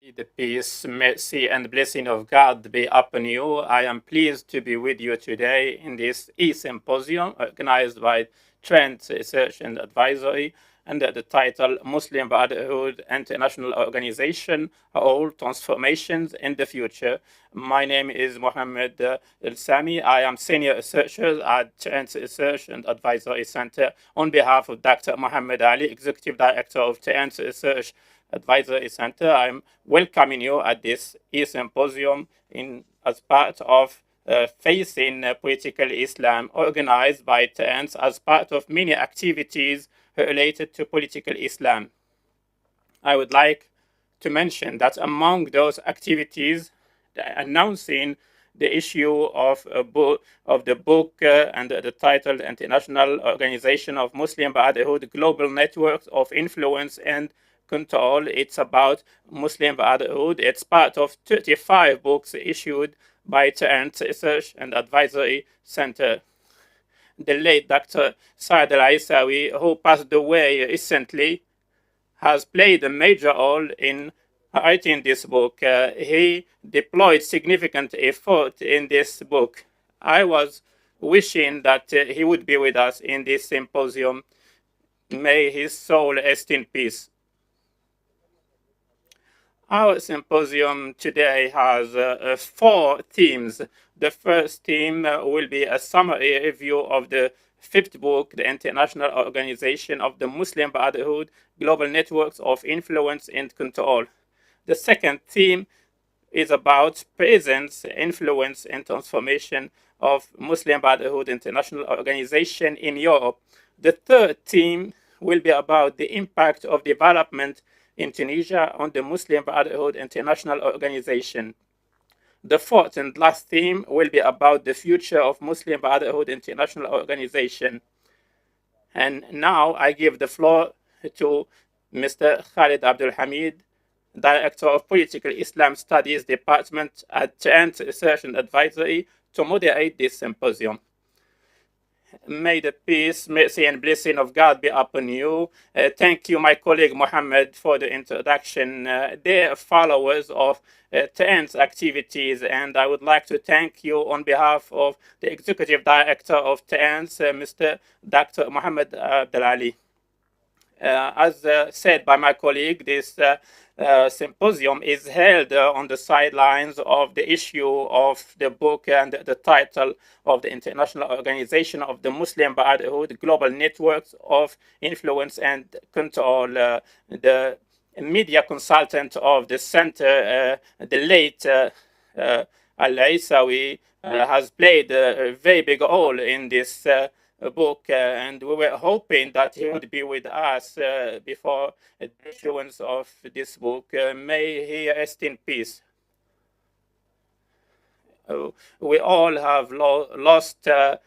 The peace, mercy, and blessing of God be upon you. I am pleased to be with you today in this e-symposium organized by Trend Research and Advisory under the title Muslim Brotherhood International Organization, All Transformations in the Future. My name is Mohammed El-Sami. I am Senior Researcher at Trend Research and Advisory Center on behalf of Dr. Mohammed Ali, Executive Director of Trend Research Advisory Center. I'm welcoming you at this e-symposium as part of Facing Political Islam, organized by TANS as part of many activities related to political Islam. I would like to mention that among those activities, announcing the issue of the book and the title International Organization of Muslim Brotherhood Global Networks of Influence and Control. It's about Muslim Brotherhood. It's part of 35 books issued by Trent Research and Advisory Center. The late Dr. Saad al-Aisawi, who passed away recently, has played a major role in writing this book. He deployed significant effort in this book. I was wishing that he would be with us in this symposium. May his soul rest in peace. Our symposium today has 4 themes. The first theme will be a summary review of the fifth book, The International Organization of the Muslim Brotherhood, Global Networks of Influence and Control. The second theme is about presence, influence, and transformation of Muslim Brotherhood International Organization in Europe. The third theme will be about the impact of development in Tunisia on the Muslim Brotherhood International Organization. The fourth and last theme will be about the future of Muslim Brotherhood International Organization. And now I give the floor to Mr. Khalid Abdul Hamid, Director of Political Islam Studies Department at Trent Research and Advisory, to moderate this symposium. May the peace, mercy, and blessing of God be upon you. Thank you, my colleague Mohammed, for the introduction. They are followers of TAN's activities, and I would like to thank you on behalf of the Executive Director of TAN's, Mr. Dr. Mohammed Abdel Ali. As said by my colleague, this symposium is held on the sidelines of the issue of the book and the title of the International Organization of the Muslim Brotherhood Global Networks of Influence and Control. The media consultant of the center, the late Al-Aisawi, has played a very big role in this book, and we were hoping that he would be with us before the issuance of this book. May he rest in peace. We all have lost a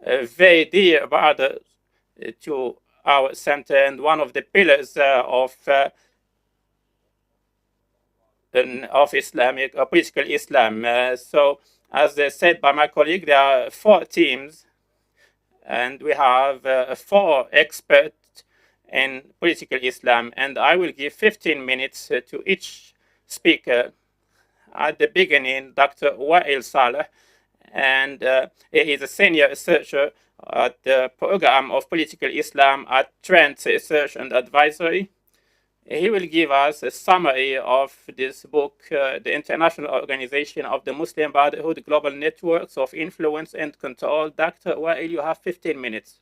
very dear brother to our center, and one of the pillars of Islamic political Islam. So, as said by my colleague, there are 4 teams, and we have 4 experts in political Islam, and I will give 15 minutes to each speaker. At the beginning, Dr. Wael Saleh, and he is a senior researcher at the program of political Islam at Trent Research and Advisory. He will give us a summary of this book, The International Organization of the Muslim Brotherhood Global Networks of Influence and Control. Dr. Wael, you have 15 minutes.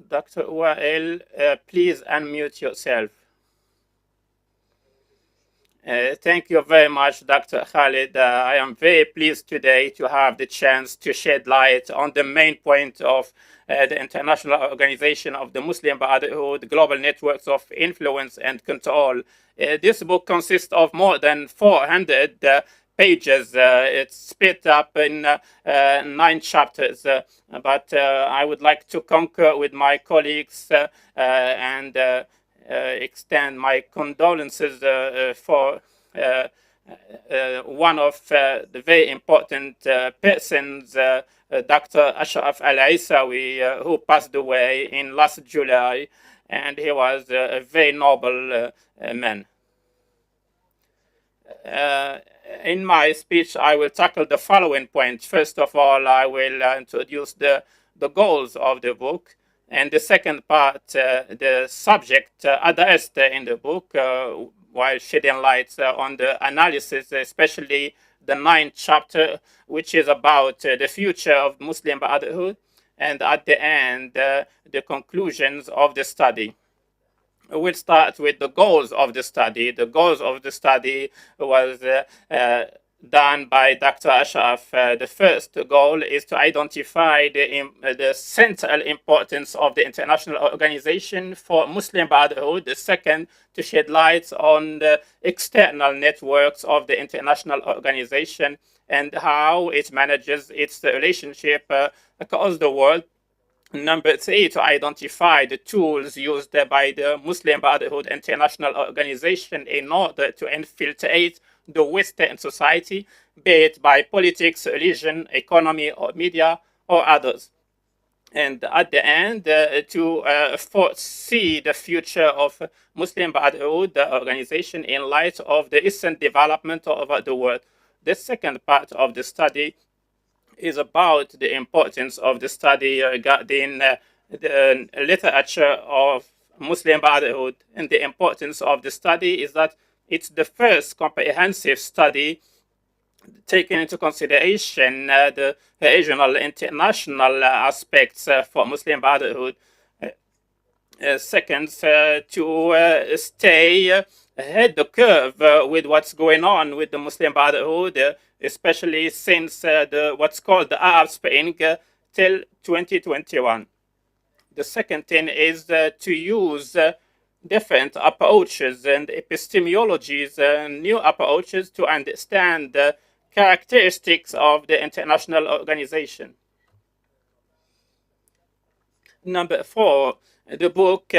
Dr. Wael, please unmute yourself. Thank you very much, Dr. Khalid. I am very pleased today to have the chance to shed light on the main point of the International Organization of the Muslim Brotherhood, Global Networks of Influence and Control. This book consists of more than 400 pages. It's split up in 9 chapters, but I would like to concur with my colleagues and extend my condolences for one of the very important persons, Dr. Ashraf Al-Isawi, who passed away in last July, and he was a very noble man. In my speech, I will tackle the following points. First of all, I will introduce the goals of the book. And the second part, the subject addressed in the book, while shedding light on the analysis, especially the 9th chapter, which is about the future of Muslim Brotherhood. And at the end, the conclusions of the study. We'll start with the goals of the study. The goals of the study was done by Dr. Ashraf. The first goal is to identify the central importance of the international organization for Muslim Brotherhood. The second, to shed light on the external networks of the international organization and how it manages its relationship across the world. Number 3, to identify the tools used by the Muslim Brotherhood International Organization in order to infiltrate the Western society, be it by politics, religion, economy, or media, or others. And at the end, to foresee the future of Muslim Brotherhood organization in light of the recent development of the world. The second part of the study is about the importance of the study regarding the literature of Muslim Brotherhood. And the importance of the study is that it's the first comprehensive study taking into consideration the regional, international aspects for Muslim Brotherhood. Second, to stay ahead the curve with what's going on with the Muslim Brotherhood, especially since what's called the Arab Spring till 2021. The second thing is to use different approaches and epistemologies and new approaches to understand the characteristics of the international organization. Number 4, the book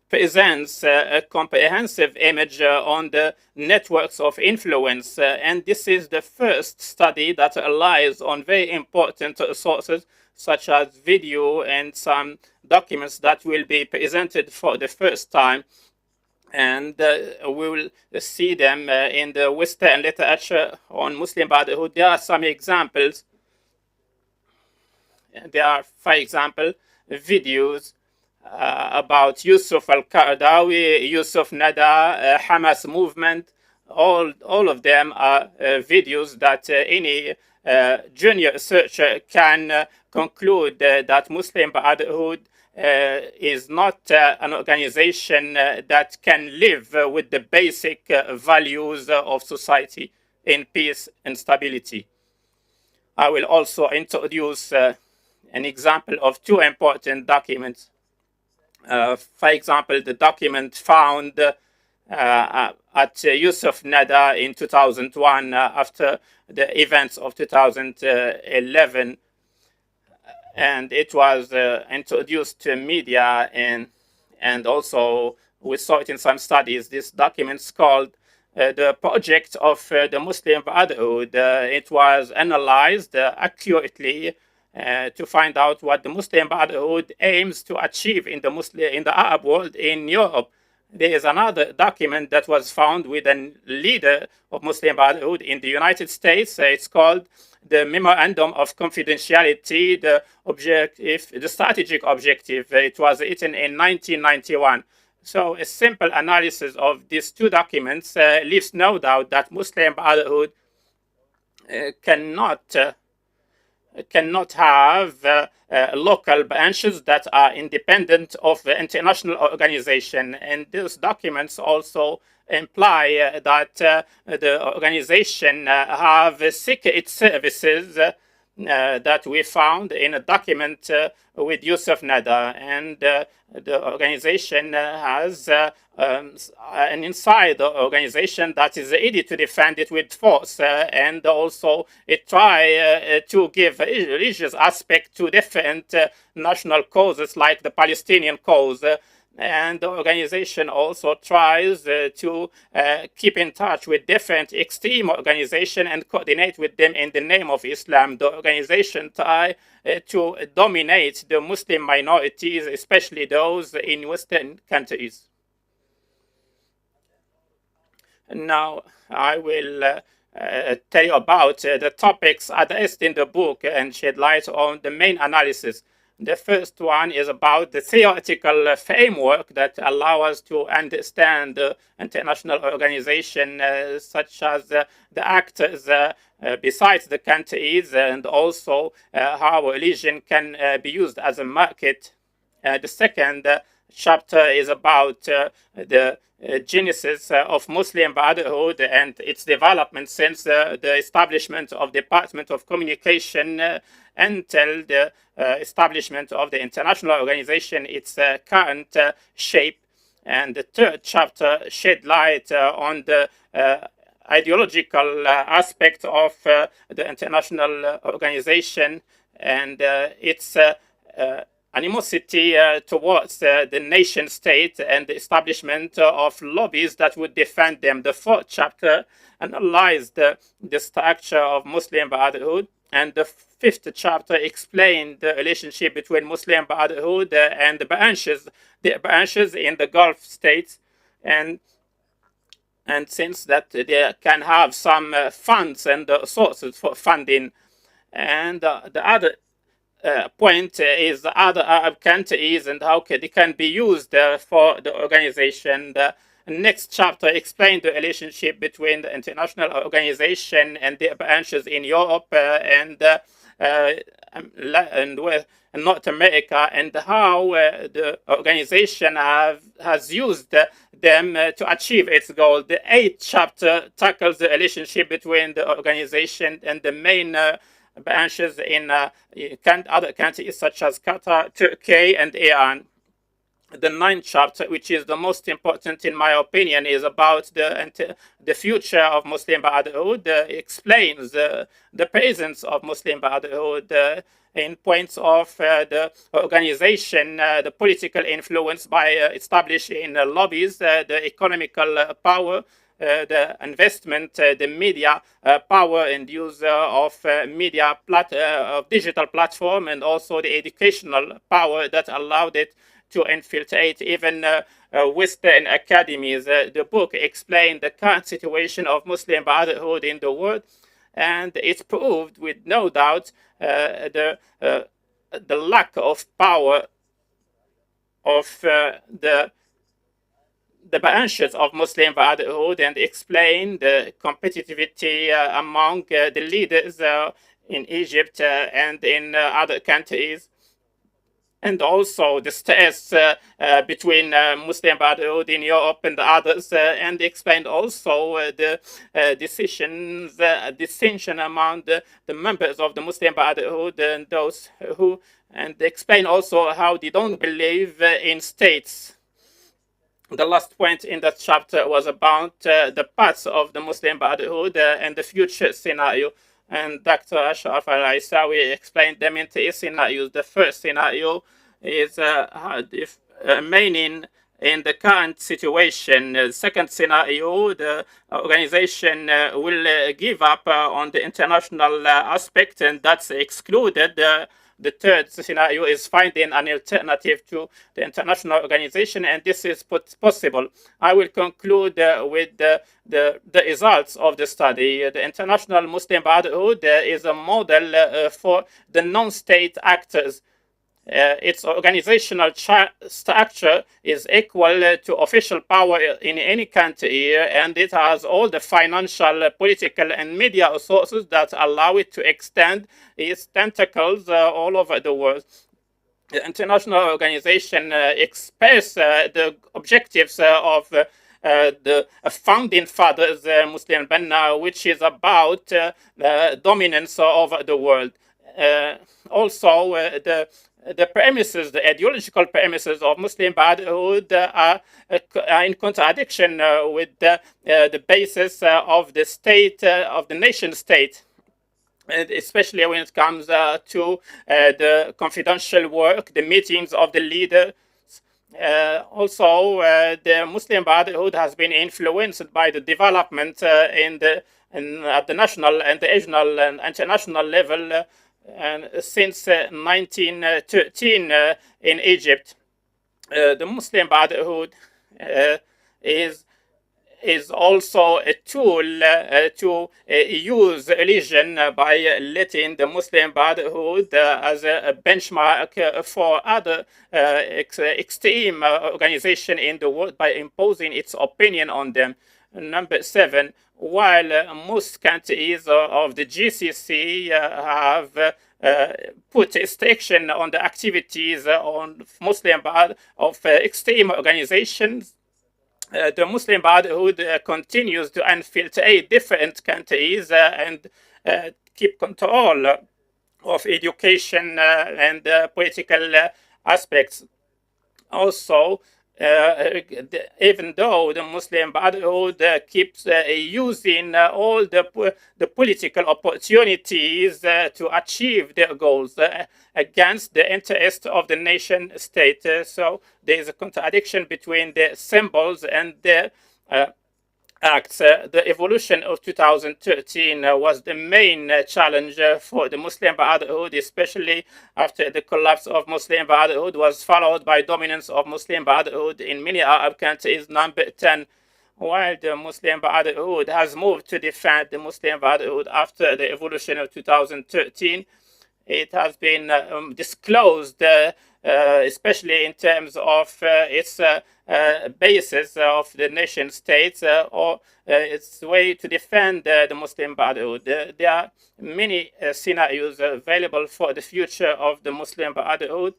presents a comprehensive image on the networks of influence, and this is the first study that relies on very important sources such as video and some documents that will be presented for the first time. And we will see them in the Western literature on Muslim Brotherhood. There are some examples. There are, for example, videos about Yusuf al-Qaradawi, Yusuf Nada, Hamas movement. All of them are videos that any junior researcher can conclude that Muslim Brotherhood is not an organization that can live with the basic values of society in peace and stability. I will also introduce an example of 2 important documents. For example, the document found at Yusuf Nada in 2001 after the events of 2011, and it was introduced to media, and also we saw it in some studies. This document is called the Project of the Muslim Brotherhood. It was analyzed accurately to find out what the Muslim Brotherhood aims to achieve in the Arab world, in Europe. There is another document that was found with a leader of Muslim Brotherhood in the United States. It's called the Memorandum of Confidentiality, the strategic objective. It was written in 1991. So a simple analysis of these 2 documents leaves no doubt that Muslim Brotherhood cannot have local branches that are independent of the international organization. And those documents also imply that the organization have secret services that we found in a document with Yusuf Nada. And the organization has an insider organization that is ready to defend it with force, and also it try to give religious aspect to different national causes like the Palestinian cause. And the organization also tries to keep in touch with different extreme organizations and coordinate with them in the name of Islam. The organization tries to dominate the Muslim minorities, especially those in Western countries. Now, I will tell you about the topics addressed in the book and shed light on the main analysis. The first one is about the theoretical framework that allow us to understand the international organization, such as the actors besides the countries, and also how religion can be used as a market. The second chapter is about the genesis of Muslim Brotherhood and its development since the establishment of the Department of Communication until the establishment of the international organization, its current shape. And the third chapter shed light on the ideological aspect of the international organization and its animosity towards the nation state and the establishment of lobbies that would defend them. The fourth chapter analyzed the structure of Muslim Brotherhood, and the fifth chapter explained the relationship between Muslim Brotherhood and the branches in the Gulf states, and since that they can have some funds and sources for funding. And the other point is the other Arab countries and how they can be used for the organization. The next chapter explains the relationship between the international organization and the branches in Europe and North America, and how the organization has used them to achieve its goal. The eighth chapter tackles the relationship between the organization and the main branches in other countries such as Qatar, Turkey, and Iran. The ninth chapter, which is the most important in my opinion, is about the future of Muslim Brotherhood. Explains the presence of Muslim Brotherhood in points of the organization, the political influence by establishing lobbies, the economical power, the investment, the media power and use of media of digital platform, and also the educational power that allowed it to infiltrate even Western academies. The book explained the current situation of Muslim Brotherhood in the world, and it's proved with no doubt the lack of power of the branches of Muslim Brotherhood, and explain the competitivity among the leaders in Egypt and in other countries, and also the stress between Muslim Brotherhood in Europe and others, and explained also the distinction among the members of the Muslim Brotherhood and those who, and explain also how they don't believe in states. The last point in that chapter was about the paths of the Muslim Brotherhood and the future scenario. And Dr. Ashraf Al-Aisawi explained them in three scenarios. The first scenario is remaining in the current situation. The second scenario, the organization will give up on the international aspect, and that's excluded. The third scenario is finding an alternative to the international organization, and this is possible. I will conclude with the results of the study. The International Muslim Brotherhood is a model for the non-state actors. Its organizational structure is equal to official power in any country, and it has all the financial, political, and media resources that allow it to extend its tentacles all over the world. The international organization expresses the objectives of the founding fathers, Muslim Banna, which is about dominance over the world. Also, the premises, the ideological premises of Muslim Brotherhood are in contradiction with the basis of the state, of the nation state, and especially when it comes to the confidential work, the meetings of the leaders, Also, the Muslim Brotherhood has been influenced by the development at the national and the regional and international level, and since 1913 in Egypt. The Muslim Brotherhood uh, is is also a tool to use religion by letting the Muslim Brotherhood as a benchmark for other extreme organizations in the world by imposing its opinion on them. Number seven, while most countries of the GCC have put restriction on the activities on Muslim of extreme organizations, the Muslim Brotherhood continues to infiltrate different countries and keep control of education and political aspects. Also, even though the Muslim Brotherhood keeps using all the political opportunities to achieve their goals against the interest of the nation state. So there is a contradiction between the symbols and the acts. The evolution of 2013 was the main challenge for the Muslim Brotherhood, especially after the collapse of Muslim Brotherhood was followed by dominance of Muslim Brotherhood in many Arab countries. Number 10, while the Muslim Brotherhood has moved to defend the Muslim Brotherhood after the evolution of 2013, it has been disclosed, especially in terms of its basis of the nation states or its way to defend the Muslim Brotherhood. There are many scenarios available for the future of the Muslim Brotherhood,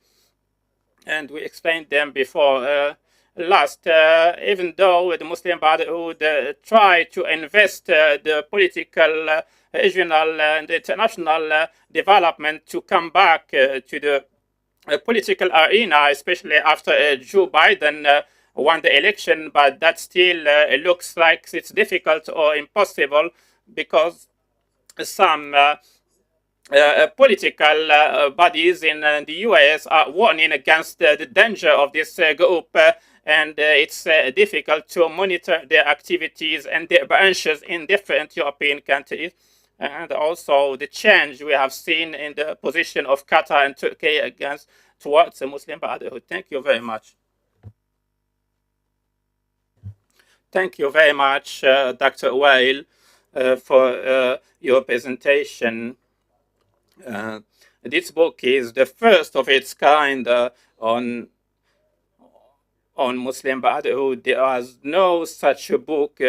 and we explained them before. Last, even though the Muslim Brotherhood tried to invest the political, regional, and international development to come back to the political arena, especially after Joe Biden won the election, but that still looks like it's difficult or impossible because some political bodies in the US are warning against the danger of this group, and it's difficult to monitor their activities and their branches in different European countries. And also the change we have seen in the position of Qatar and Turkey towards the Muslim Brotherhood. Thank you very much. Thank you very much, Dr. Wael, for your presentation. This book is the first of its kind on Muslim Brotherhood. There was no such a book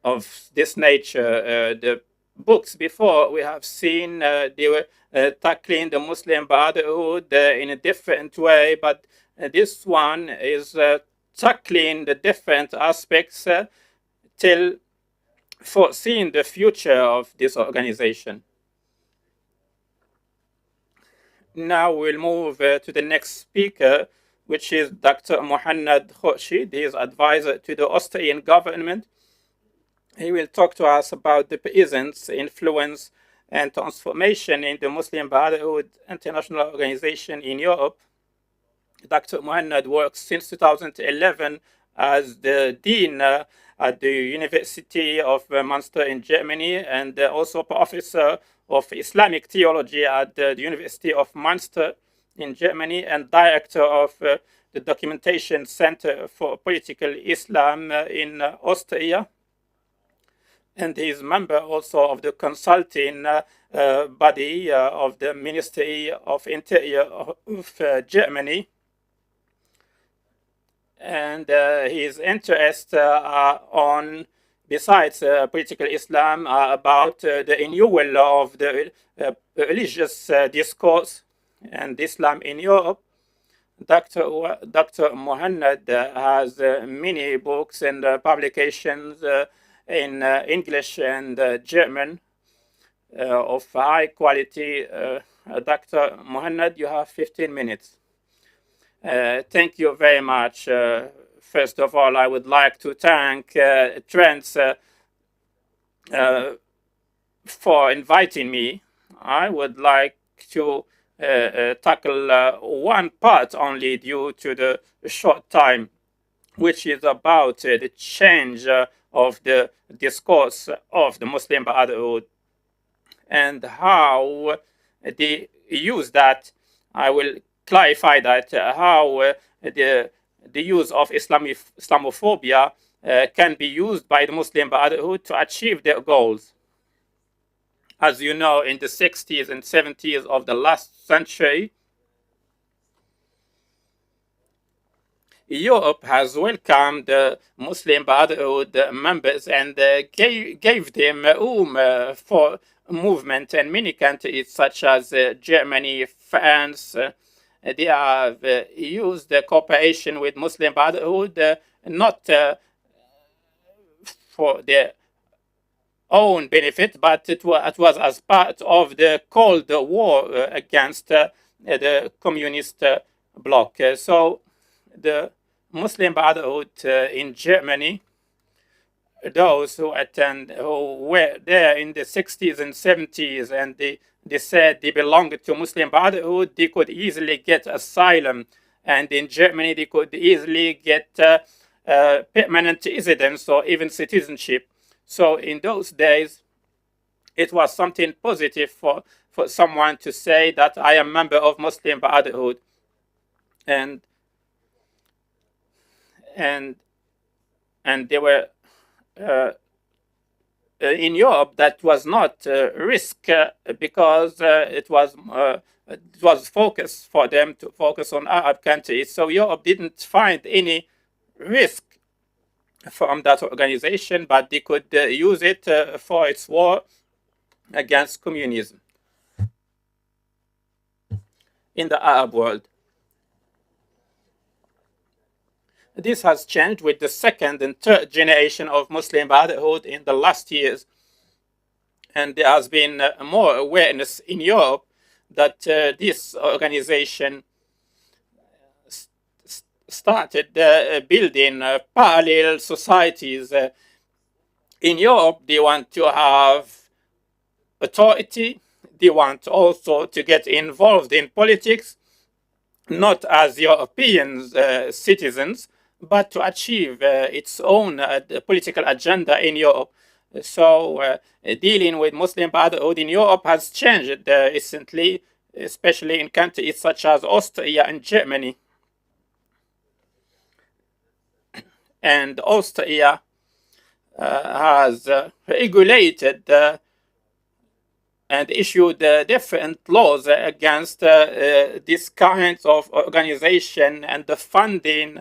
of this nature. The books before we have seen, they were tackling the Muslim Brotherhood in a different way, but this one is tackling the different aspects till foreseeing the future of this organization. Now we'll move to the next speaker, which is Dr. Muhannad Khurshid. He is advisor to the Austrian government. He will talk to us about the presence, influence, and transformation in the Muslim Brotherhood International Organization in Europe. Dr. Muhannad works since 2011 as the Dean at the University of Münster in Germany, and also professor of Islamic theology at the University of Münster in Germany, and director of the Documentation Center for Political Islam in Austria. And he is member also of the consulting body of the Ministry of Interior of Germany. And his interests are on, besides political Islam, about the renewal of the religious discourse and Islam in Europe. Dr. Muhannad has many books and publications in English and German of high quality. Dr. Muhannad, you have 15 minutes. Thank you very much. First of all, I would like to thank Trent for inviting me. I would like to tackle one part only due to the short time, which is about the change of the discourse of the Muslim Brotherhood and how they use that. I will clarify that how the use of Islamophobia can be used by the Muslim Brotherhood to achieve their goals. As you know, in the 60s and 70s of the last century, Europe has welcomed the Muslim Brotherhood members and gave them room for movement, and many countries such as Germany, France, they have used the cooperation with Muslim Brotherhood not for their own benefit, but it was as part of the Cold War against the communist bloc. So the Muslim Brotherhood in Germany, those who were there in the 60s and 70s, and they said they belonged to Muslim Brotherhood, they could easily get asylum. And in Germany, they could easily get permanent residence or even citizenship. So in those days, it was something positive for someone to say that I am a member of Muslim Brotherhood. And they were in Europe that was not risk because it was focus for them to focus on Arab countries. So Europe didn't find any risk from that organization, but they could use it for its war against communism in the Arab world. This has changed with the second and third generation of Muslim Brotherhood in the last years. And there has been more awareness in Europe that this organization started building parallel societies. In Europe, they want to have authority. They want also to get involved in politics, not as European citizens, but to achieve its own political agenda in Europe. So dealing with Muslim Brotherhood in Europe has changed recently, especially in countries such as Austria and Germany. And Austria has regulated and issued different laws against this kind of organization and the funding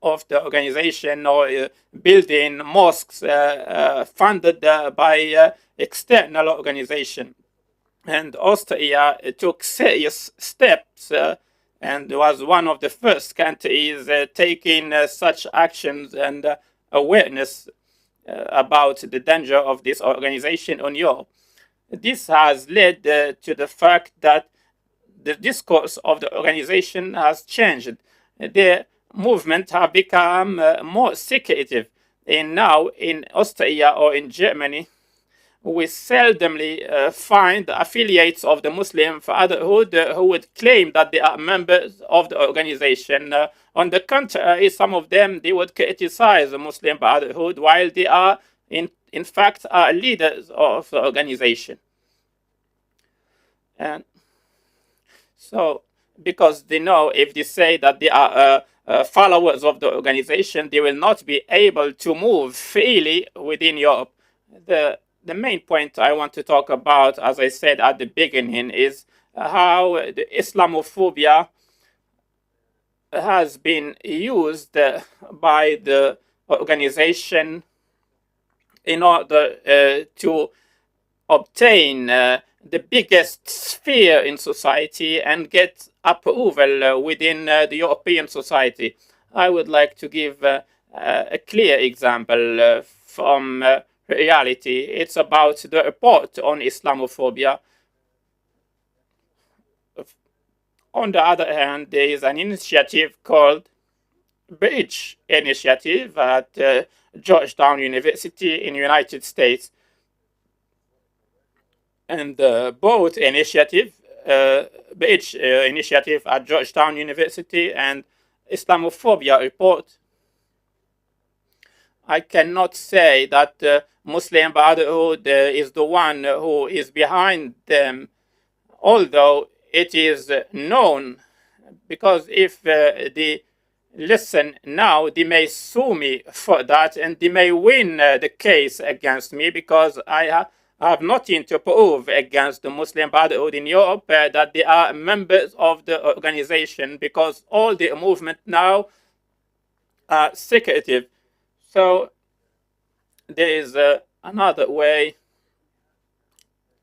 of the organization, or building mosques funded by external organization. And Austria took serious steps and was one of the first countries taking such actions and awareness about the danger of this organization on Europe. This has led to the fact that the discourse of the organization has changed. The movement have become more secretive. And now in Austria or in Germany, we seldomly find affiliates of the Muslim Brotherhood who would claim that they are members of the organization. On the contrary, some of them, they would criticize the Muslim Brotherhood while they are in fact are leaders of the organization. And so, because they know if they say that they are followers of the organization, they will not be able to move freely within Europe. The main point I want to talk about, as I said at the beginning, is how the Islamophobia has been used by the organization in order to obtain the biggest sphere in society and get approval within the European society. I would like to give a clear example from reality. It's about the report on Islamophobia. On the other hand, there is an initiative called Bridge Initiative at Georgetown University in the United States. And both initiatives Beige Initiative at Georgetown University and Islamophobia report, I cannot say that Muslim Brotherhood is the one who is behind them, although it is known, because if they listen now, they may sue me for that and they may win the case against me, because I have nothing to prove against the Muslim Brotherhood in Europe that they are members of the organization, because all the movement now are secretive. So there is another way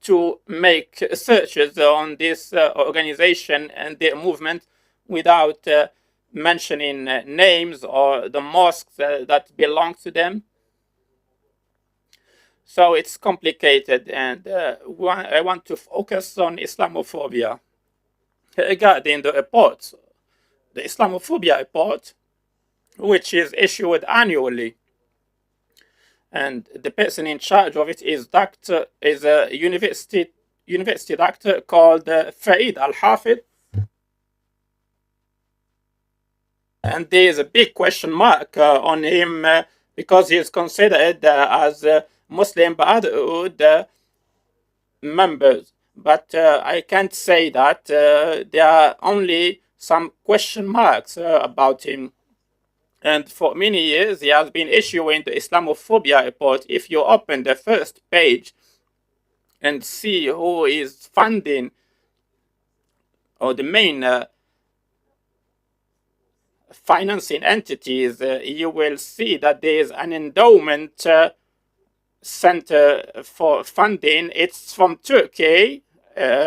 to make searches on this organization and their movement without mentioning names or the mosques that belong to them. So it's complicated, and I want to focus on Islamophobia. Regarding the report, the Islamophobia report, which is issued annually, and the person in charge of it is a university doctor called Farid Al-Hafid. And there is a big question mark on him because he is considered as Muslim Brotherhood members. But I can't say that. There are only some question marks about him. And for many years, he has been issuing the Islamophobia report. If you open the first page and see who is funding, or the main financing entities, you will see that there is an endowment center for funding. It's from Turkey,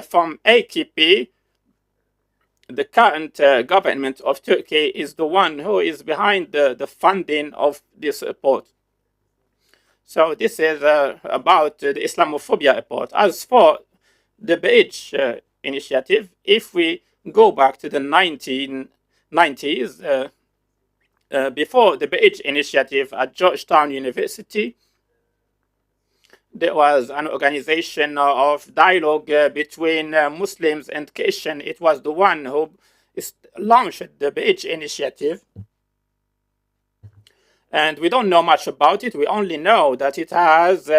from AKP. The current government of Turkey is the one who is behind the funding of this report. So this is about the Islamophobia report. As for the Beige Initiative, if we go back to the 1990s, before the Beige Initiative at Georgetown University, there was an organization of dialogue between Muslims and Christians. It was the one who launched the Beige Initiative. And we don't know much about it. We only know that it has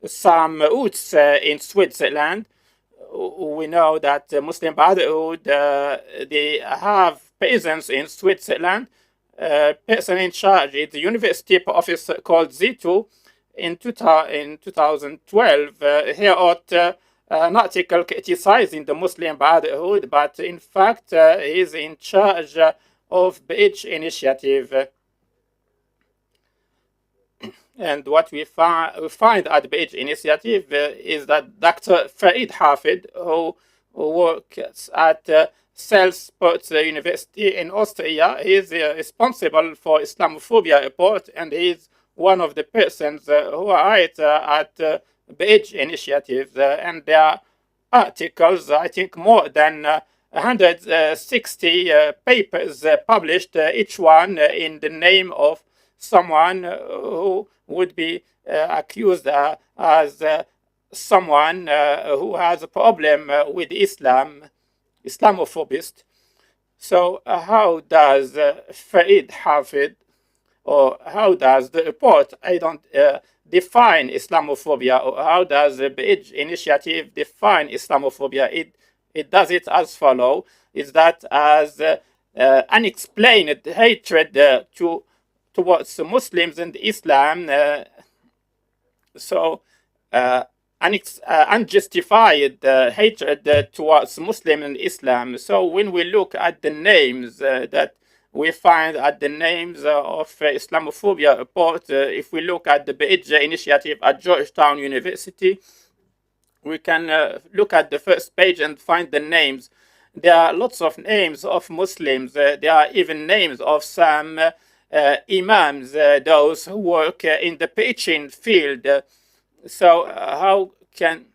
some roots in Switzerland. We know that Muslim Brotherhood, they have presence in Switzerland. Person in charge is the university professor called Zitu. In 2012, he wrote an article criticizing the Muslim Brotherhood, but in fact, he's in charge of Beige Initiative. And what we find at Beige Initiative is that Dr. Farid Hafid, who works at Salzburg University in Austria, is responsible for Islamophobia report, and is one of the persons who write at Beige Initiative. And there are articles, I think more than 160 papers published, each one in the name of someone who would be accused as someone who has a problem with Islam, Islamophobist. So how does Farid Hafid, or how does the report, I don't define Islamophobia, or how does the Beige Initiative define Islamophobia? It does it as follows: is that as unexplained hatred towards Muslims and Islam, unjustified hatred towards Muslim and Islam. So when we look at the names that we find at the names of Islamophobia report, if we look at the Beige Initiative at Georgetown University, we can look at the first page and find the names. There are lots of names of Muslims. There are even names of some imams, those who work in the preaching field. So how can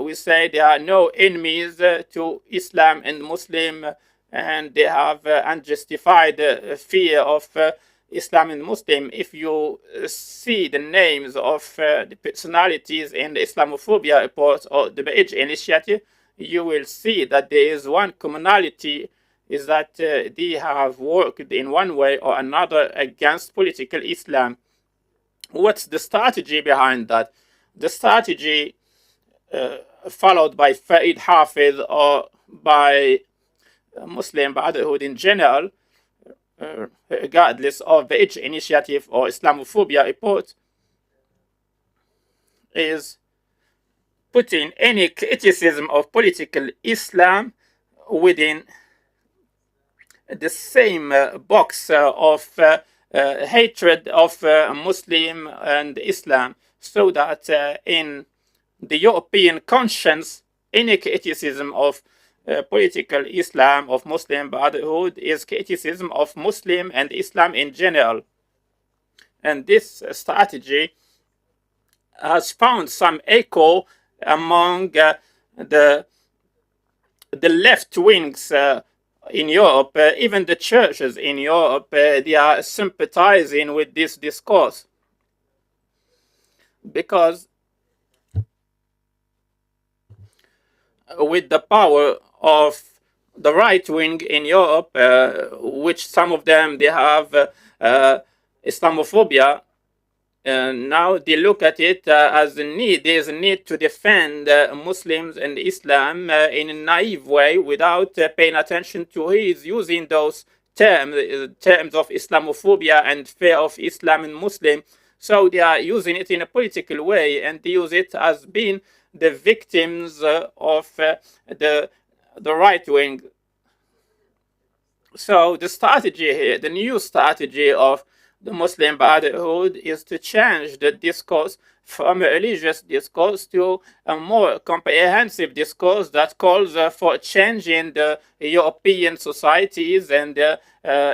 we say there are no enemies to Islam and Muslim, and they have unjustified fear of Islam and Muslim? If you see the names of the personalities in the Islamophobia report or the Beige Initiative, you will see that there is one commonality, is that they have worked in one way or another against political Islam. What's the strategy behind that? The strategy followed by Fa'id Hafiz or by Muslim Brotherhood in general, regardless of the Age Initiative or Islamophobia report, is putting any criticism of political Islam within the same box of hatred of Muslim and Islam, so that in the European conscience, any criticism of political Islam, of Muslim Brotherhood, is criticism of Muslim and Islam in general. And this strategy has found some echo among the left wings in Europe. Even the churches in Europe, they are sympathizing with this discourse, because with the power of the right wing in Europe, which some of them, they have Islamophobia, now they look at it as a need. There's a need to defend Muslims and Islam in a naive way, without paying attention to who is using those terms of Islamophobia and fear of Islam and Muslim. So they are using it in a political way, and they use it as being the victims of the right wing. So the strategy here, the new strategy of the Muslim Brotherhood, is to change the discourse from a religious discourse to a more comprehensive discourse that calls for changing the European societies and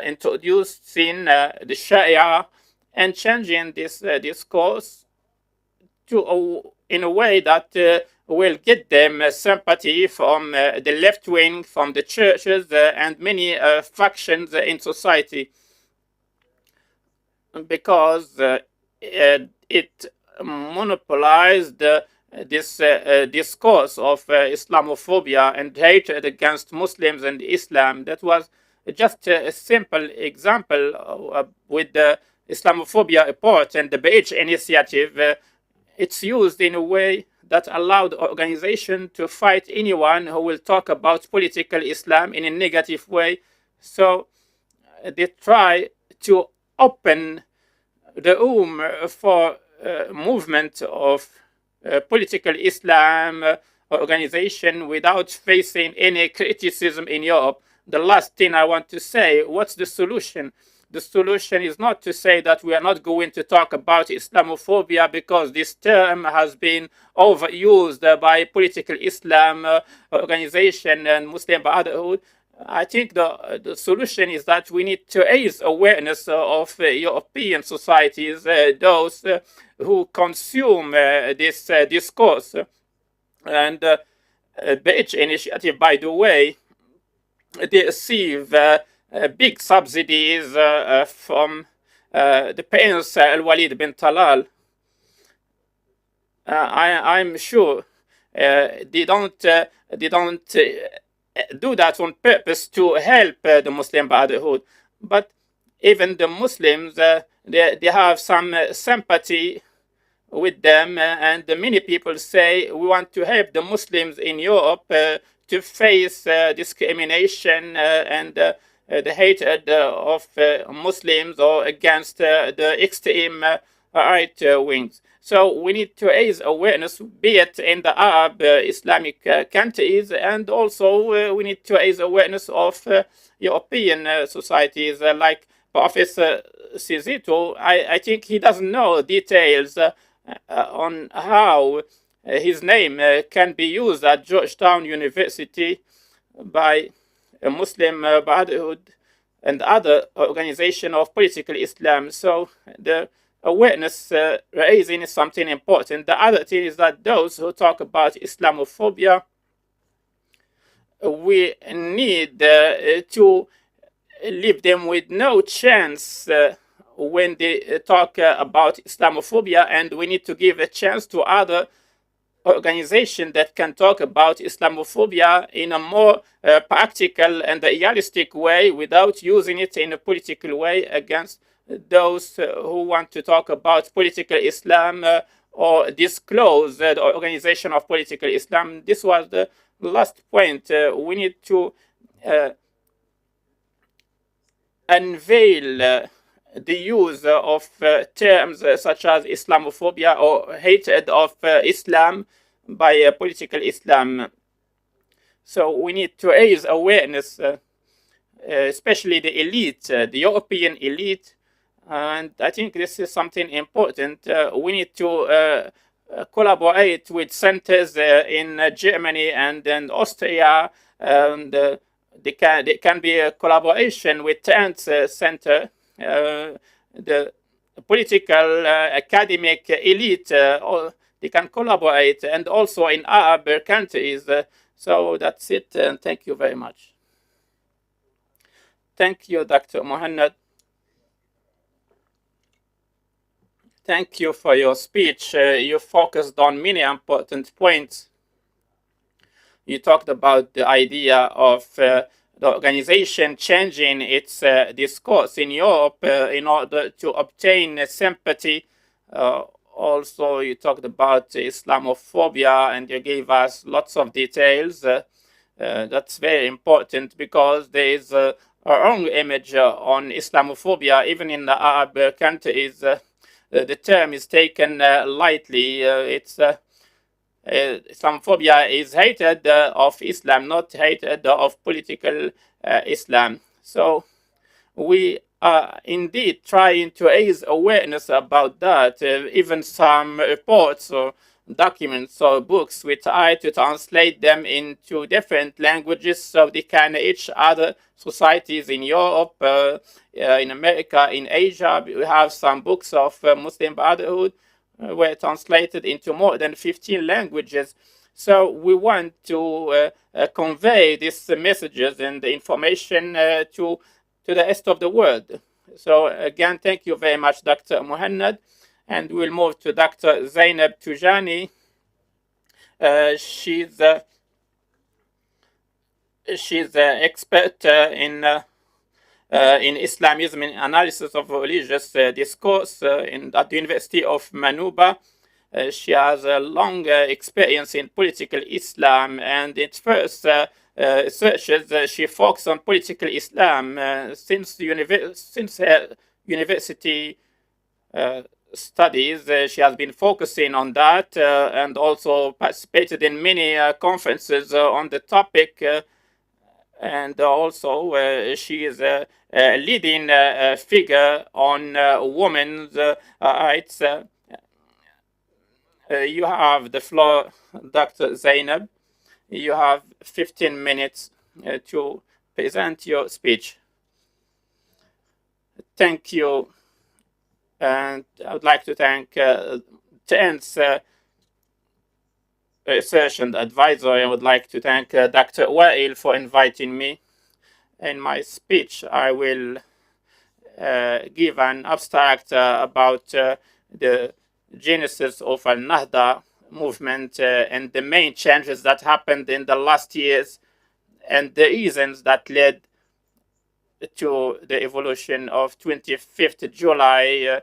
introducing the Sharia, and changing this discourse to in a way that will get them sympathy from the left wing, from the churches, and many factions in society, because it monopolized this discourse of Islamophobia and hatred against Muslims and Islam. That was just a simple example with the Islamophobia report and the Beige Initiative. It's used in a way that allowed the organization to fight anyone who will talk about political Islam in a negative way. So they try to open the room for movement of political Islam organization without facing any criticism in Europe. The last thing I want to say, what's the solution? The solution is not to say that we are not going to talk about Islamophobia because this term has been overused by political Islam organization and Muslim Brotherhood. I think the solution is that we need to raise awareness of European societies, those who consume this discourse. And the Beige Initiative, by the way, they receive big subsidies from the Prince Al-Walid bin Talal. I'm sure they don't do that on purpose to help the Muslim Brotherhood, but even the Muslims, they have some sympathy with them, and many people say we want to help the Muslims in Europe to face discrimination and the hatred of Muslims or against the extreme right wings. So we need to raise awareness, be it in the Arab Islamic countries, and also we need to raise awareness of European societies like Professor Sizito. I think he doesn't know details on how his name can be used at Georgetown University by a Muslim Brotherhood and other organization of political Islam. So the awareness raising is something important. The other thing is that those who talk about Islamophobia, we need to leave them with no chance when they talk about Islamophobia, and we need to give a chance to other organization that can talk about Islamophobia in a more practical and realistic way without using it in a political way against those who want to talk about political Islam or disclose the organization of political Islam. This was the last point. We need to unveil the use of terms such as Islamophobia or hatred of Islam by political Islam. So we need to raise awareness, especially the elite, the European elite, and I think this is something important. We need to collaborate with centers in Germany and in Austria, and there can be a collaboration with Trent Center. The political academic elite, they can collaborate, and also in Arab countries. So that's it, and thank you very much. Thank you, Dr. Mohammed. Thank you for your speech. You focused on many important points. You talked about the idea of the organization changing its discourse in Europe in order to obtain sympathy. Also, you talked about Islamophobia, and you gave us lots of details. That's very important because there is a wrong image on Islamophobia, even in the Arab countries. The term is taken lightly. Islamophobia is hatred of Islam, not hatred of political Islam. So we are indeed trying to raise awareness about that. Even some reports or documents or books, we try to translate them into different languages so they can reach other societies in Europe, in America, in Asia. We have some books of Muslim Brotherhood were translated into more than 15 languages. So we want to convey these messages and the information to the rest of the world. So again, thank you very much, Dr. Mohammed. And we'll move to Dr. Zainab Toujani. She's an expert in Islamism and analysis of religious discourse at the University of Manuba. She has a long experience in political Islam, and in first researches she focused on political Islam since her university studies. She has been focusing on that and also participated in many conferences on the topic. And also she is a leading figure on women's rights. You have the floor, Dr. Zainab. You have 15 minutes to present your speech. Thank you. And I would like to thank Trent's research and advisor. I would like to thank Dr. Wael for inviting me. In my speech, I will give an abstract about the genesis of Al-Nahda movement and the main changes that happened in the last years and the reasons that led to the evolution of 25th July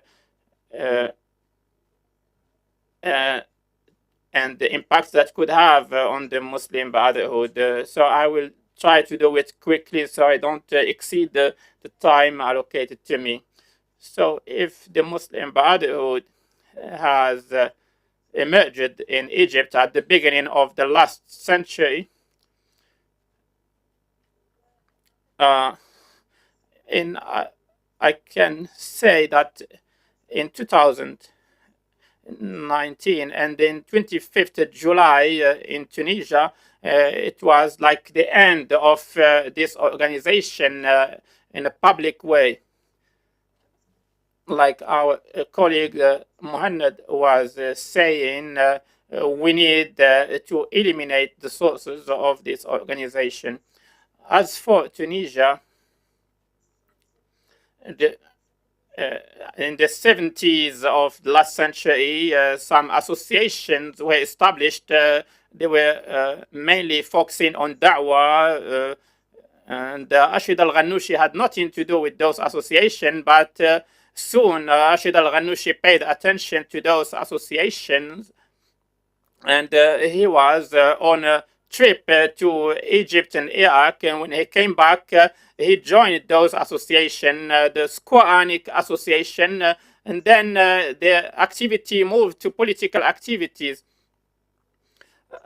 and the impact that could have on the Muslim Brotherhood. So I will try to do it quickly so I don't exceed the time allocated to me. So if the Muslim Brotherhood has emerged in Egypt at the beginning of the last century, I can say that in 2019 and in 25th July in Tunisia, it was like the end of this organization in a public way. Like our colleague Mohammed was saying, we need to eliminate the sources of this organization. As for Tunisia, in the 70s of the last century, some associations were established. They were mainly focusing on da'wah, and Rashid al-Ghannouchi had nothing to do with those associations, but soon Rashid al-Ghannouchi paid attention to those associations, and he was on a trip to Egypt and Iraq, and when he came back, he joined those associations, the Quranic Association, and then their activity moved to political activities.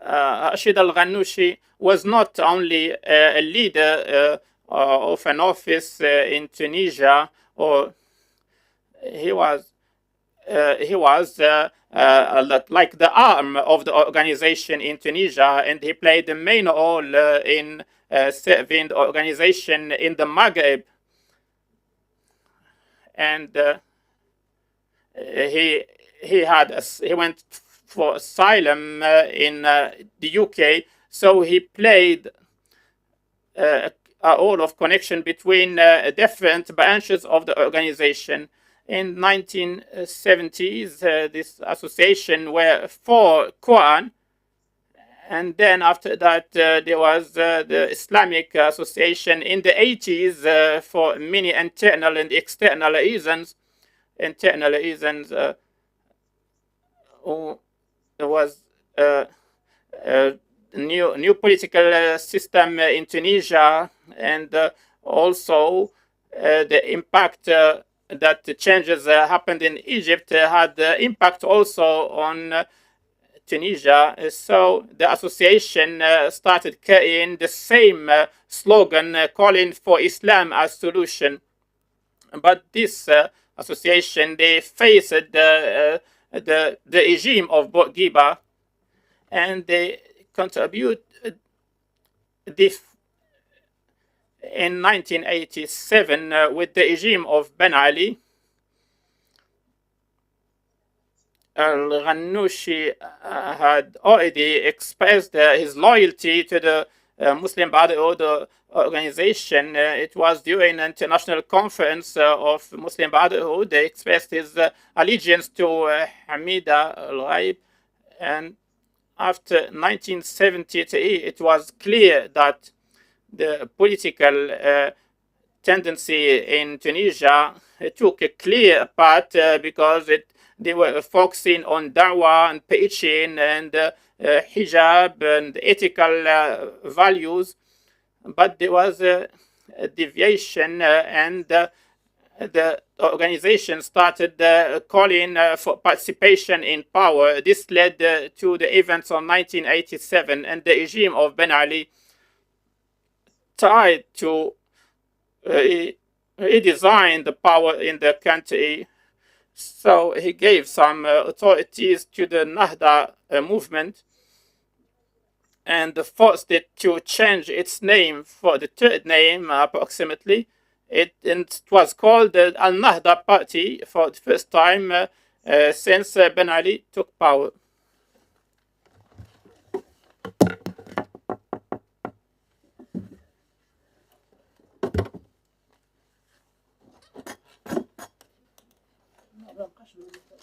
Rashid al-Ghannouchi was not only a leader of an office in Tunisia, or he was like the arm of the organization in Tunisia, and he played the main role in serving the organization in the Maghreb. And he went for asylum in the UK, so he played a role of connection between different branches of the organization. In 1970s, this association were for Quran, and then after that there was the Islamic Association in the 80s for many internal and external reasons. Internal reasons there was a new political system in Tunisia, and also the impact that the changes happened in Egypt had impact also on Tunisia. So the association started carrying the same slogan, calling for Islam as solution. But this association, they faced the regime of Bourguiba, and they contribute in 1987 with the regime of Ben Ali. Al-Ghannouchi had already expressed his loyalty to the Muslim Brotherhood organization. It was during an international conference of Muslim Brotherhood. They expressed his allegiance to Hamida al-Ghaib, and after 1973, it was clear that the political tendency in Tunisia took a clear path because they were focusing on dawah and preaching and hijab and ethical values, but there was a deviation, and the organization started calling for participation in power. This led to the events of 1987, and the regime of Ben Ali tried to redesign the power in the country. So he gave some authorities to the Nahda movement and forced it to change its name for the third name approximately. It was called the Al-Nahda Party for the first time since Ben Ali took power.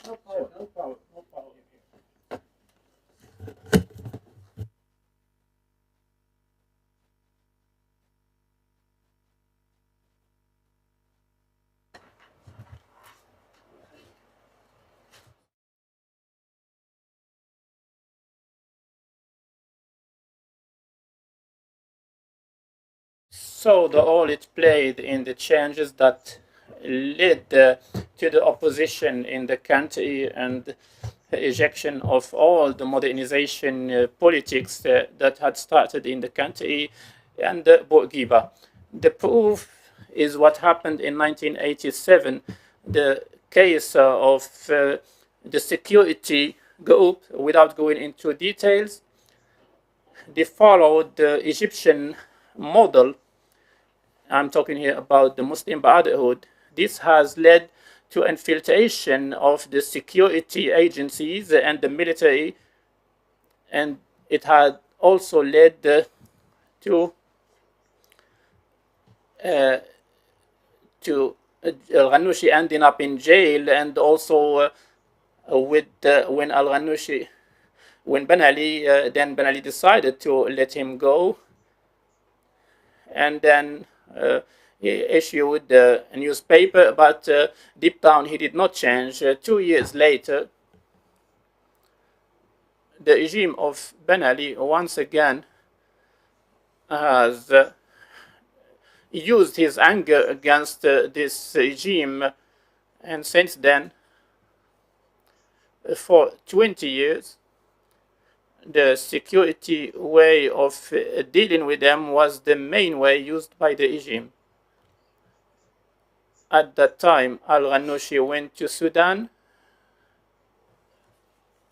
No power. So the role it played in the changes that led to the opposition in the country and the ejection of all the modernization politics that had started in the country and Bourguiba. The proof is what happened in 1987, the case of the security group. Without going into details, they followed the Egyptian model. I'm talking here about the Muslim Brotherhood. This has led to infiltration of the security agencies and the military, and it had also led to al-Ghanouchi ending up in jail, and also with when al-Ghanouchi, when Ben Ali, then Ben Ali decided to let him go, and then he issued a newspaper, but deep down he did not change. 2 years later, the regime of Ben Ali once again has used his anger against this regime, and since then, for 20 years, the security way of dealing with them was the main way used by the regime. At that time, al-Ghanouchi went to Sudan,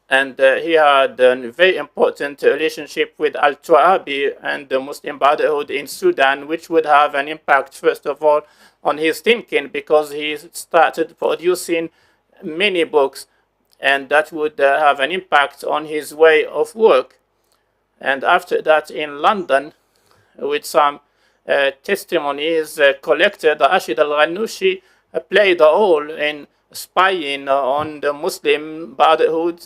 and he had a very important relationship with al-Tuabi and the Muslim Brotherhood in Sudan, which would have an impact, first of all, on his thinking, because he started producing many books, and that would have an impact on his way of work. And after that, in London, with some testimonies collected, Rashid al-Ghanouchi played a role in spying on the Muslim Brotherhood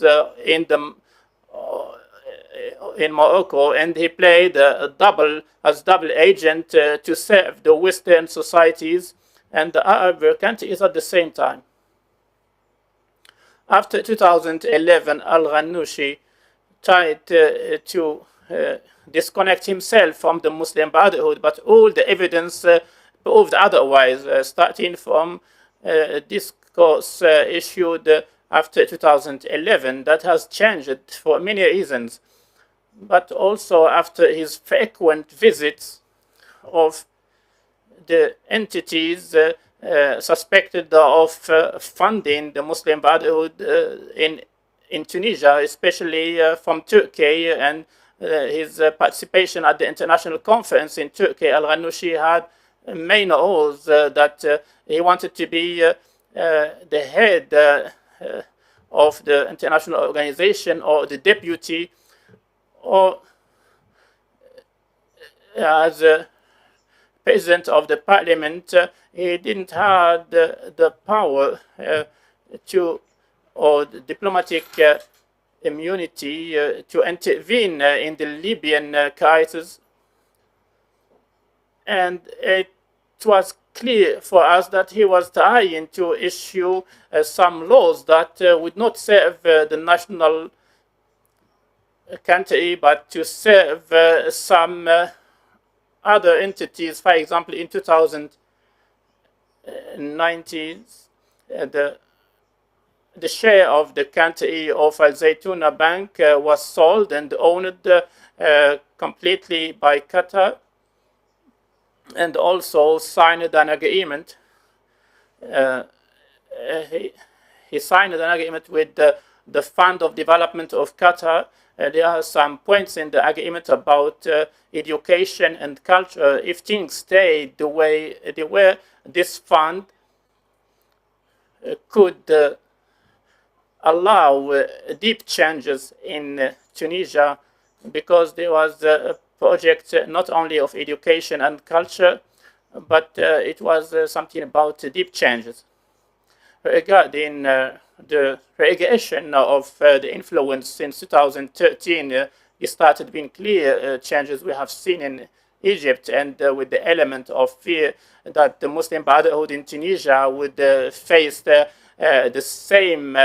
in Morocco, and he played as double agent to serve the Western societies and the Arab countries at the same time. After 2011, al-Ghanouchi tried to disconnect himself from the Muslim Brotherhood, but all the evidence proved otherwise, starting from discourse issued after 2011 that has changed for many reasons, but also after his frequent visits of the entities suspected of funding the Muslim Brotherhood in Tunisia, especially from Turkey, and his participation at the international conference in Turkey. Al-Ghanouchi had main roles that he wanted to be the head of the international organization, or the deputy, or as president of the parliament. He didn't have the power or the diplomatic immunity to intervene in the Libyan crisis. And it was clear for us that he was trying to issue some laws that would not serve the national country, but to serve some other entities. For example, in 2019, the share of the country of Al Zaytuna Bank was sold and owned completely by Qatar, and also signed an agreement. He signed an agreement with the Fund of Development of Qatar. There are some points in the agreement about education and culture. If things stayed the way they were, this fund could allow deep changes in Tunisia, because there was a project not only of education and culture, but it was something about deep changes. Regarding the regression of the influence since 2013, it started being clear changes we have seen in Egypt, and with the element of fear that the Muslim Brotherhood in Tunisia would face the same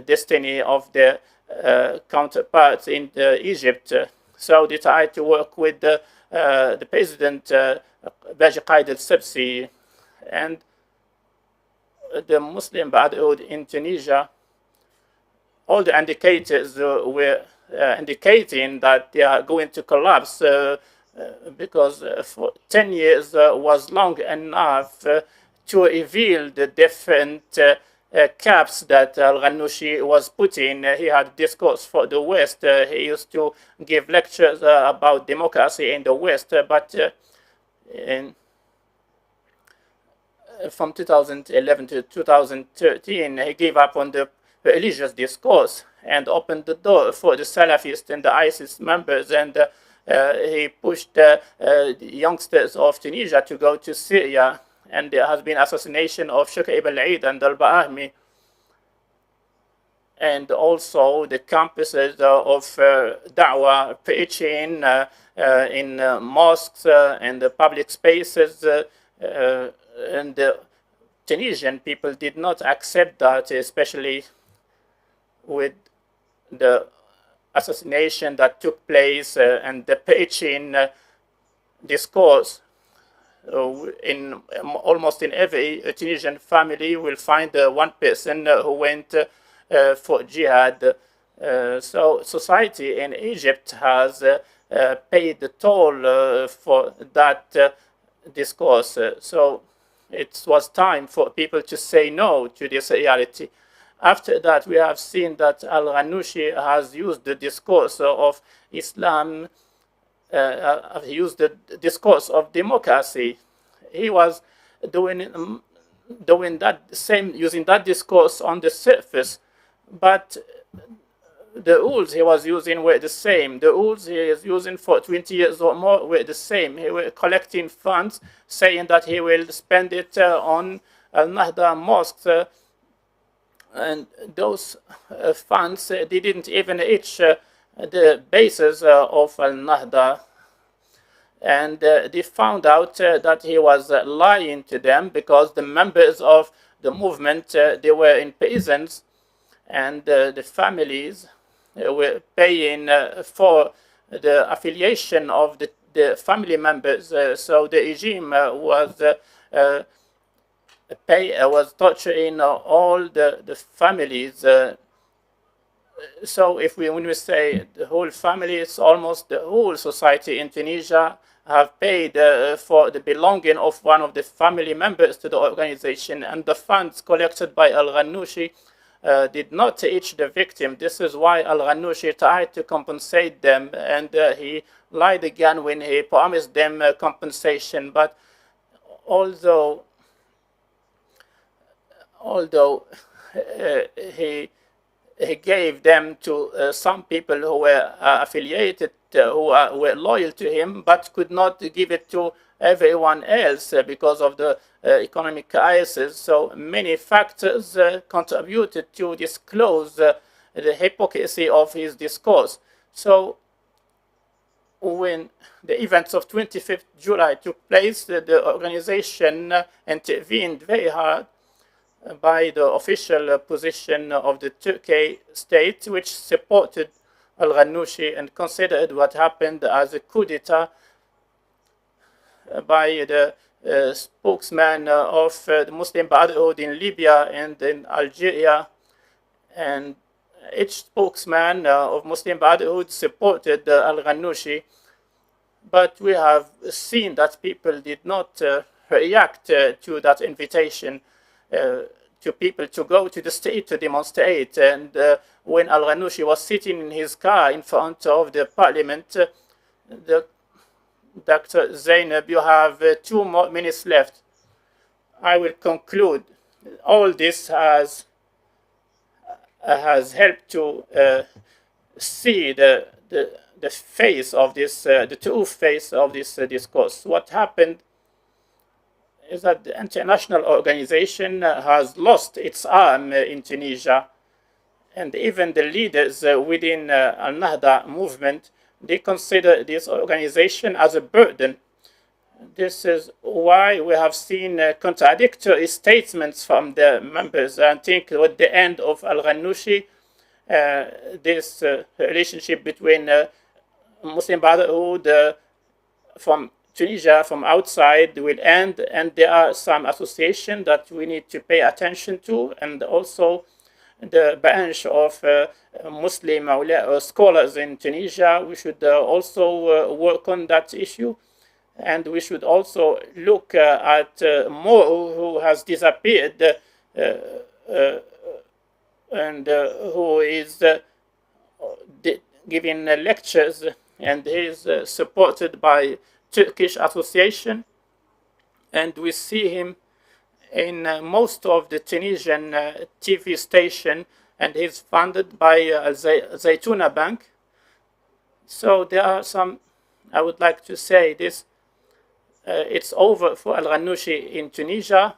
destiny of their counterparts in Egypt. So they tried to work with the president, Baji Qaid al-Sabsi, and the Muslim Brotherhood in Tunisia. All the indicators were indicating that they are going to collapse, because for 10 years was long enough to reveal the different caps that al-Ghanouchi was putting. He had discourse for the West. He used to give lectures about democracy in the West, but from 2011 to 2013, he gave up on the religious discourse and opened the door for the Salafists and the ISIS members, and he pushed the youngsters of Tunisia to go to Syria. and there has been assassination of Sheikh Ibn Eid and Al-Bahmi, and also the campuses of Da'wah preaching in mosques and the public spaces, and the Tunisian people did not accept that, especially with the assassination that took place and the preaching discourse. In almost in every Tunisian family, will find one person who went for jihad. So society in Egypt has paid the toll for that discourse. So it was time for people to say no to this reality. After that, we have seen that Al-Ghanouchi has used the discourse of Islam, used the discourse of democracy. He was doing that same, using that discourse on the surface, but the rules he was using were the same. The rules he is using for 20 years or more were the same. He was collecting funds, saying that he will spend it on Al-Nahda mosques, and those funds didn't even reach the bases of Al-Nahda. And they found out that he was lying to them, because the members of the movement, they were in prisons, and the families were paying for the affiliation of the family members. So the regime was torturing all the families. So when we say the whole family, it's almost the whole society in Tunisia have paid for the belonging of one of the family members to the organization, and the funds collected by Al-Ghanouchi did not reach the victim. This is why Al-Ghanouchi tried to compensate them, and he lied again when he promised them compensation. But although he gave them to some people who were affiliated, who were loyal to him, but could not give it to everyone else because of the economic crisis. So many factors contributed to disclose the hypocrisy of his discourse. So when the events of 25th July took place, the organization intervened very hard by the official position of the Turkey state, which supported Al-Ghanouchi and considered what happened as a coup d'etat by the spokesman of the Muslim Brotherhood in Libya and in Algeria. And each spokesman of Muslim Brotherhood supported Al-Ghanouchi. But we have seen that people did not react to that invitation to people to go to the street to demonstrate. And when Al-Ghanouchi was sitting in his car in front of the parliament, Dr. Zainab, you have 2 more minutes left. I will conclude. All this has helped to see the face of this, the true face of this discourse. What happened is that the international organization has lost its arm in Tunisia, and even the leaders within Al-Nahda movement, they consider this organization as a burden. This is why we have seen contradictory statements from the members. I think with the end of Al-Ghanouchi, this relationship between Muslim Brotherhood from Tunisia, from outside, will end, and there are some associations that we need to pay attention to, and also the branch of Muslim scholars in Tunisia. We should also work on that issue, and we should also look at Moro, who has disappeared and who is giving lectures, and he is supported by Turkish association, and we see him in most of the Tunisian TV station, and he's funded by Zaytouna Bank. So there are some, I would like to say this, it's over for Al-Ghannouchi in Tunisia,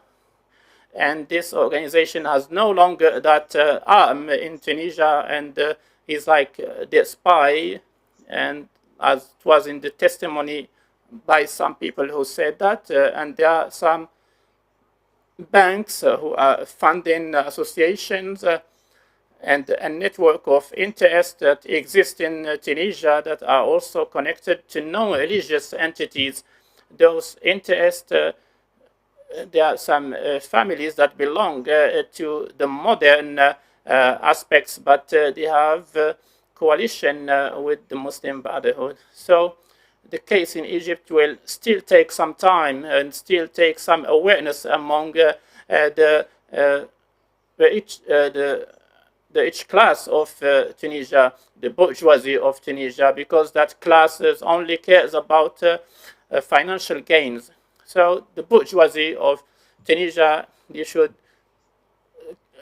and this organization has no longer that arm in Tunisia, and he's like the spy, and as it was in the testimony by some people who said that, and there are some banks who are funding associations and a network of interests that exist in Tunisia that are also connected to non-religious entities. Those interests, there are some families that belong to the modern aspects, but they have coalition with the Muslim Brotherhood. So the case in Egypt will still take some time and still take some awareness among the rich class of Tunisia, the bourgeoisie of Tunisia, because that class only cares about financial gains. So the bourgeoisie of Tunisia,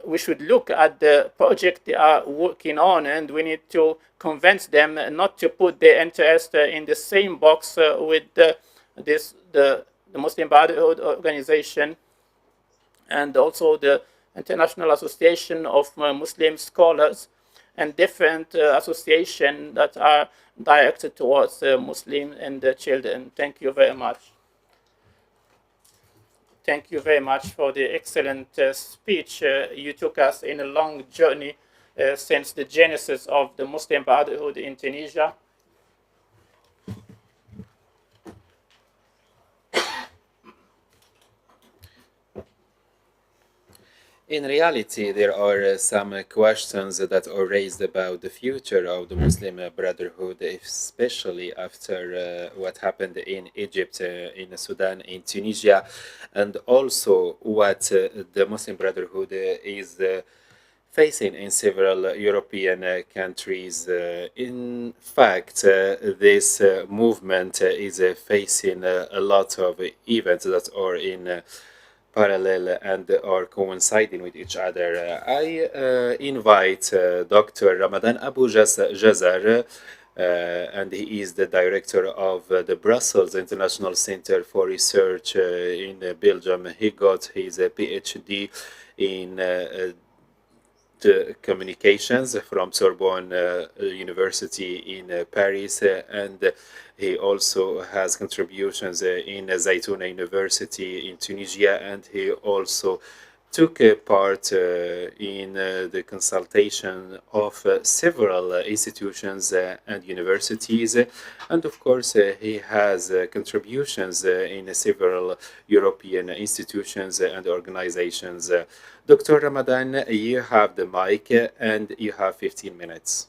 we should look at the project they are working on, and we need to convince them not to put their interest in the same box with the Muslim Brotherhood organization and also the International Association of Muslim Scholars and different associations that are directed towards Muslims and children. Thank you very much. Thank you very much for the excellent speech. You took us in a long journey since the genesis of the Muslim Brotherhood in Tunisia. In reality, there are some questions that are raised about the future of the Muslim Brotherhood, especially after what happened in Egypt, in Sudan, in Tunisia, and also what the Muslim Brotherhood is facing in several European countries. In fact, this movement is facing a lot of events that are in parallel and are coinciding with each other. I invite Dr. Ramadan Abu Jazar, and he is the director of the Brussels International Center for Research in Belgium. He got his PhD in the communications from Sorbonne University in Paris, and he also has contributions in Zaytouna University in Tunisia, and he also took part in the consultation of several institutions and universities, and of course he has contributions in several European institutions and organizations. Dr. Ramadan, you have the mic and you have 15 minutes.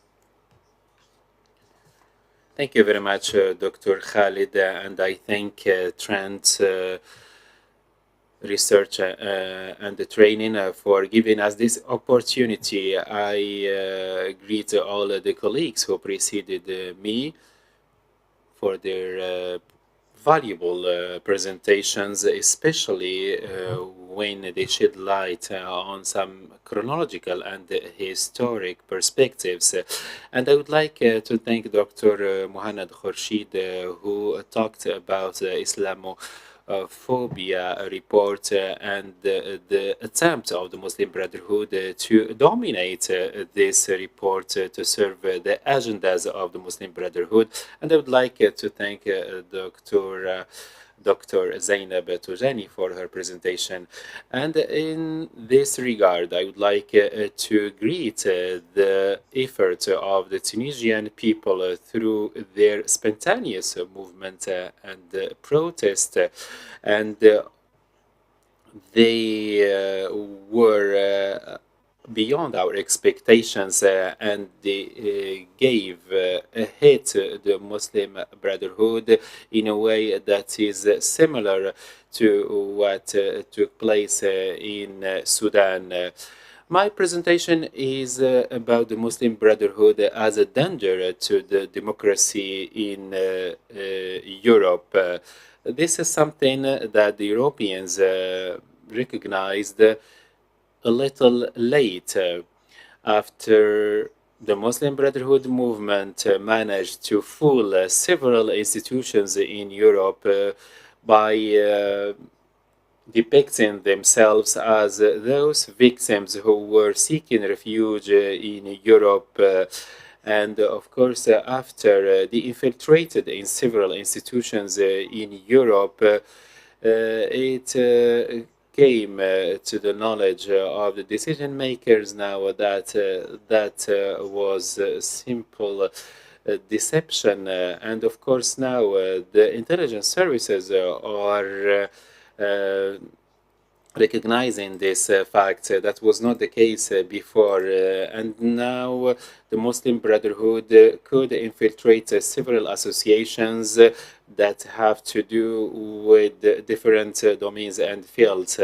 Thank you very much, Dr. Khalid, and I thank Trent Research and the training for giving us this opportunity. I greet all the colleagues who preceded me for their valuable presentations, especially when they shed light on some chronological and historic perspectives. And I would like to thank Dr. Muhannad Khurshid, who talked about Islamophobia report and the attempt of the Muslim Brotherhood to dominate this report to serve the agendas of the Muslim Brotherhood. And I would like to thank Dr. Zainab Toujani for her presentation. And in this regard, I would like to greet the effort of the Tunisian people through their spontaneous movement and protest. And they were beyond our expectations, and they gave a hit to the Muslim Brotherhood in a way that is similar to what took place in Sudan. My presentation is about the Muslim Brotherhood as a danger to the democracy in Europe. This is something that the Europeans recognized a little late, after the Muslim Brotherhood movement managed to fool several institutions in Europe by depicting themselves as those victims who were seeking refuge in Europe. And of course, after they infiltrated in several institutions in Europe, it came to the knowledge of the decision makers now that that was simple deception. And of course, now the intelligence services are recognizing this fact. That was not the case before. And now the Muslim Brotherhood could infiltrate several associations that have to do with different domains and fields.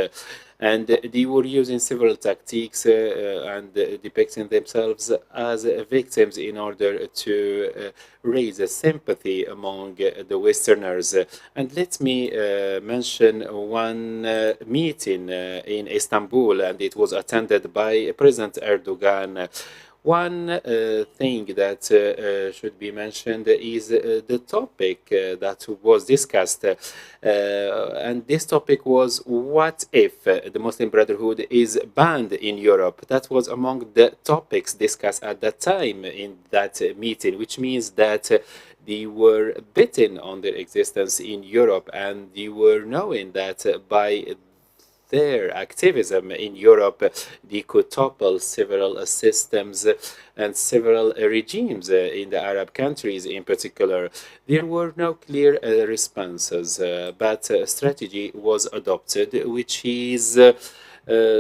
And they were using several tactics and depicting themselves as victims in order to raise sympathy among the Westerners. And let me mention one meeting in Istanbul, and it was attended by President Erdogan. One thing that should be mentioned is the topic that was discussed. And this topic was, what if the Muslim Brotherhood is banned in Europe? That was among the topics discussed at that time in that meeting, which means that they were betting on their existence in Europe, and they were knowing that by their activism in Europe, they could topple several systems and several regimes in the Arab countries in particular. There were no clear responses, but a strategy was adopted, which is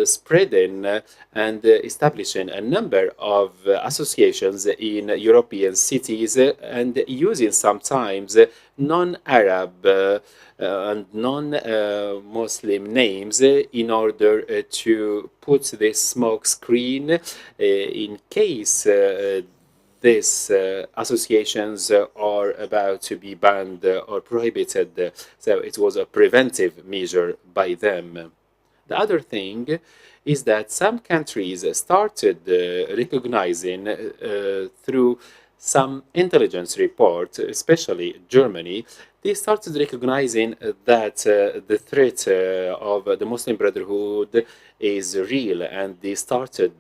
spreading and establishing a number of associations in European cities and using sometimes non-Arab and non-Muslim names in order to put this smoke screen in case these associations are about to be banned or prohibited. So it was a preventive measure by them. The other thing is that some countries started recognizing through some intelligence report, especially Germany, they started recognizing that the threat of the Muslim Brotherhood is real, and they started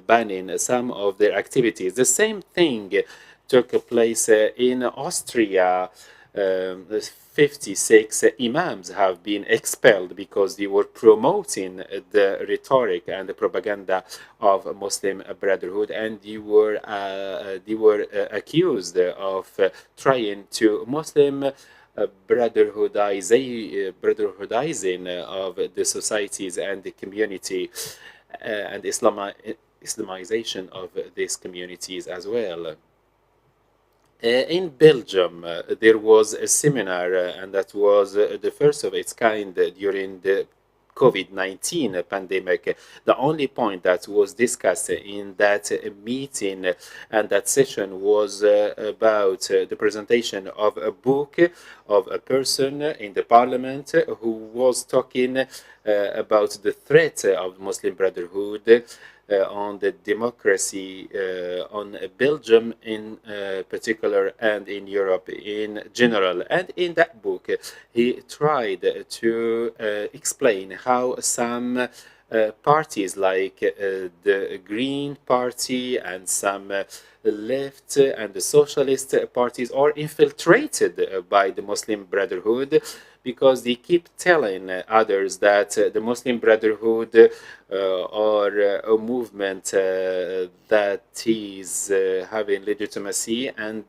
banning some of their activities. The same thing took place in Austria. 56 imams have been expelled because they were promoting the rhetoric and the propaganda of Muslim Brotherhood, and they were accused of trying to Muslim brotherhoodizing of the societies and the community, and Islamization of these communities as well. In Belgium, there was a seminar, and that was the first of its kind during the COVID-19 pandemic. The only point that was discussed in that meeting and that session was about the presentation of a book of a person in the parliament who was talking about the threat of Muslim Brotherhood on the democracy on Belgium in particular and in Europe in general. And in that book, he tried to explain how some parties like the Green Party and some left and the socialist parties are infiltrated by the Muslim Brotherhood, because they keep telling others that the Muslim Brotherhood are a movement that is having legitimacy, and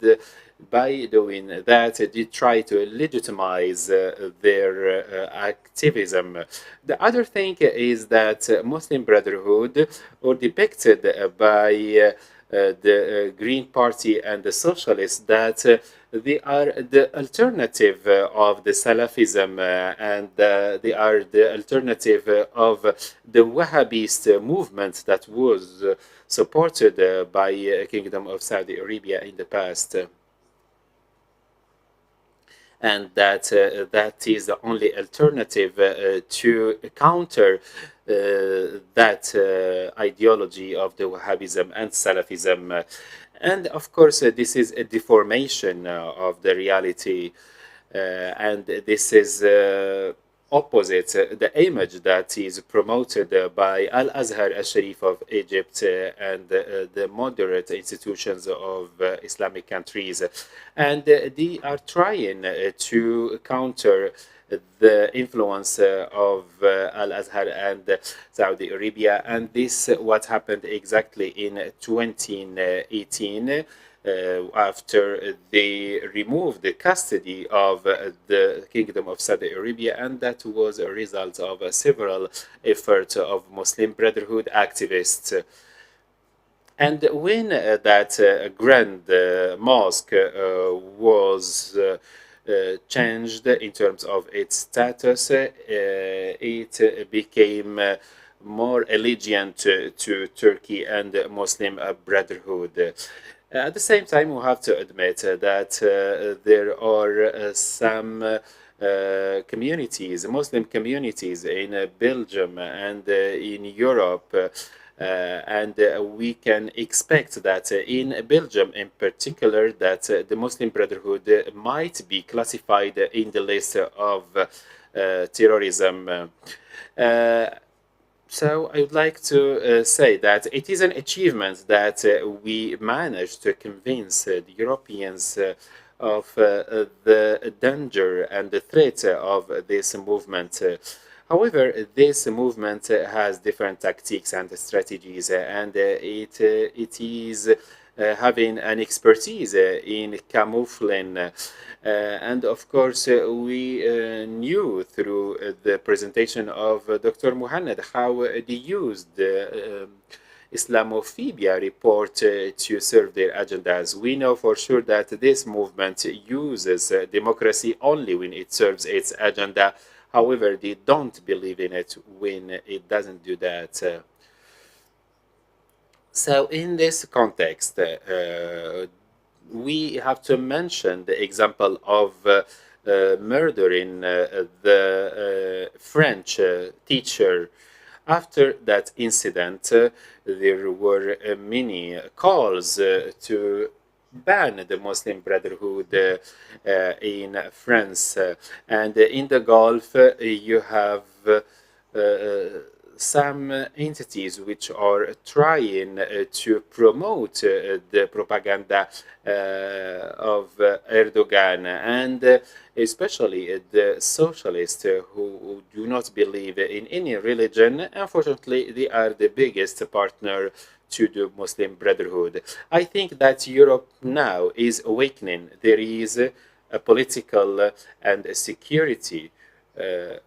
by doing that, they try to legitimize their activism. The other thing is that Muslim Brotherhood are depicted by the Green Party and the Socialists that they are the alternative of the Salafism, and they are the alternative of the Wahhabist movement that was supported by Kingdom of Saudi Arabia in the past. And that is the only alternative to counter that ideology of the Wahhabism and Salafism. And of course, this is a deformation of the reality. and this is opposite the image that is promoted by Al Azhar al Sharif of Egypt and the moderate institutions of Islamic countries. And they are trying to counter the influence of Al Azhar and Saudi Arabia. And this what happened exactly in 2018 after they removed the custody of the Kingdom of Saudi Arabia, and that was a result of several efforts of Muslim Brotherhood activists. And when that grand mosque was changed in terms of its status, it became more allegiant to Turkey and Muslim Brotherhood. At the same time, we have to admit that there are some communities, Muslim communities in Belgium and in Europe, and we can expect that in Belgium in particular that the Muslim Brotherhood might be classified in the list of terrorism. So I would like to say that it is an achievement that we managed to convince the Europeans of the danger and the threat of this movement. However, this movement has different tactics and strategies, and it is having an expertise in camouflaging. And of course, we knew through the presentation of Dr. Muhammad how they used the Islamophobia report to serve their agendas. We know for sure that this movement uses democracy only when it serves its agenda. However, they don't believe in it when it doesn't do that. So, in this context, we have to mention the example of murdering the French teacher. After that incident, there were many calls to ban the Muslim Brotherhood in France. And in the Gulf, you have some entities which are trying to promote the propaganda of Erdogan, and especially the socialists who do not believe in any religion. Unfortunately, they are the biggest partner to the Muslim Brotherhood. I think that Europe now is awakening. There is a political and a security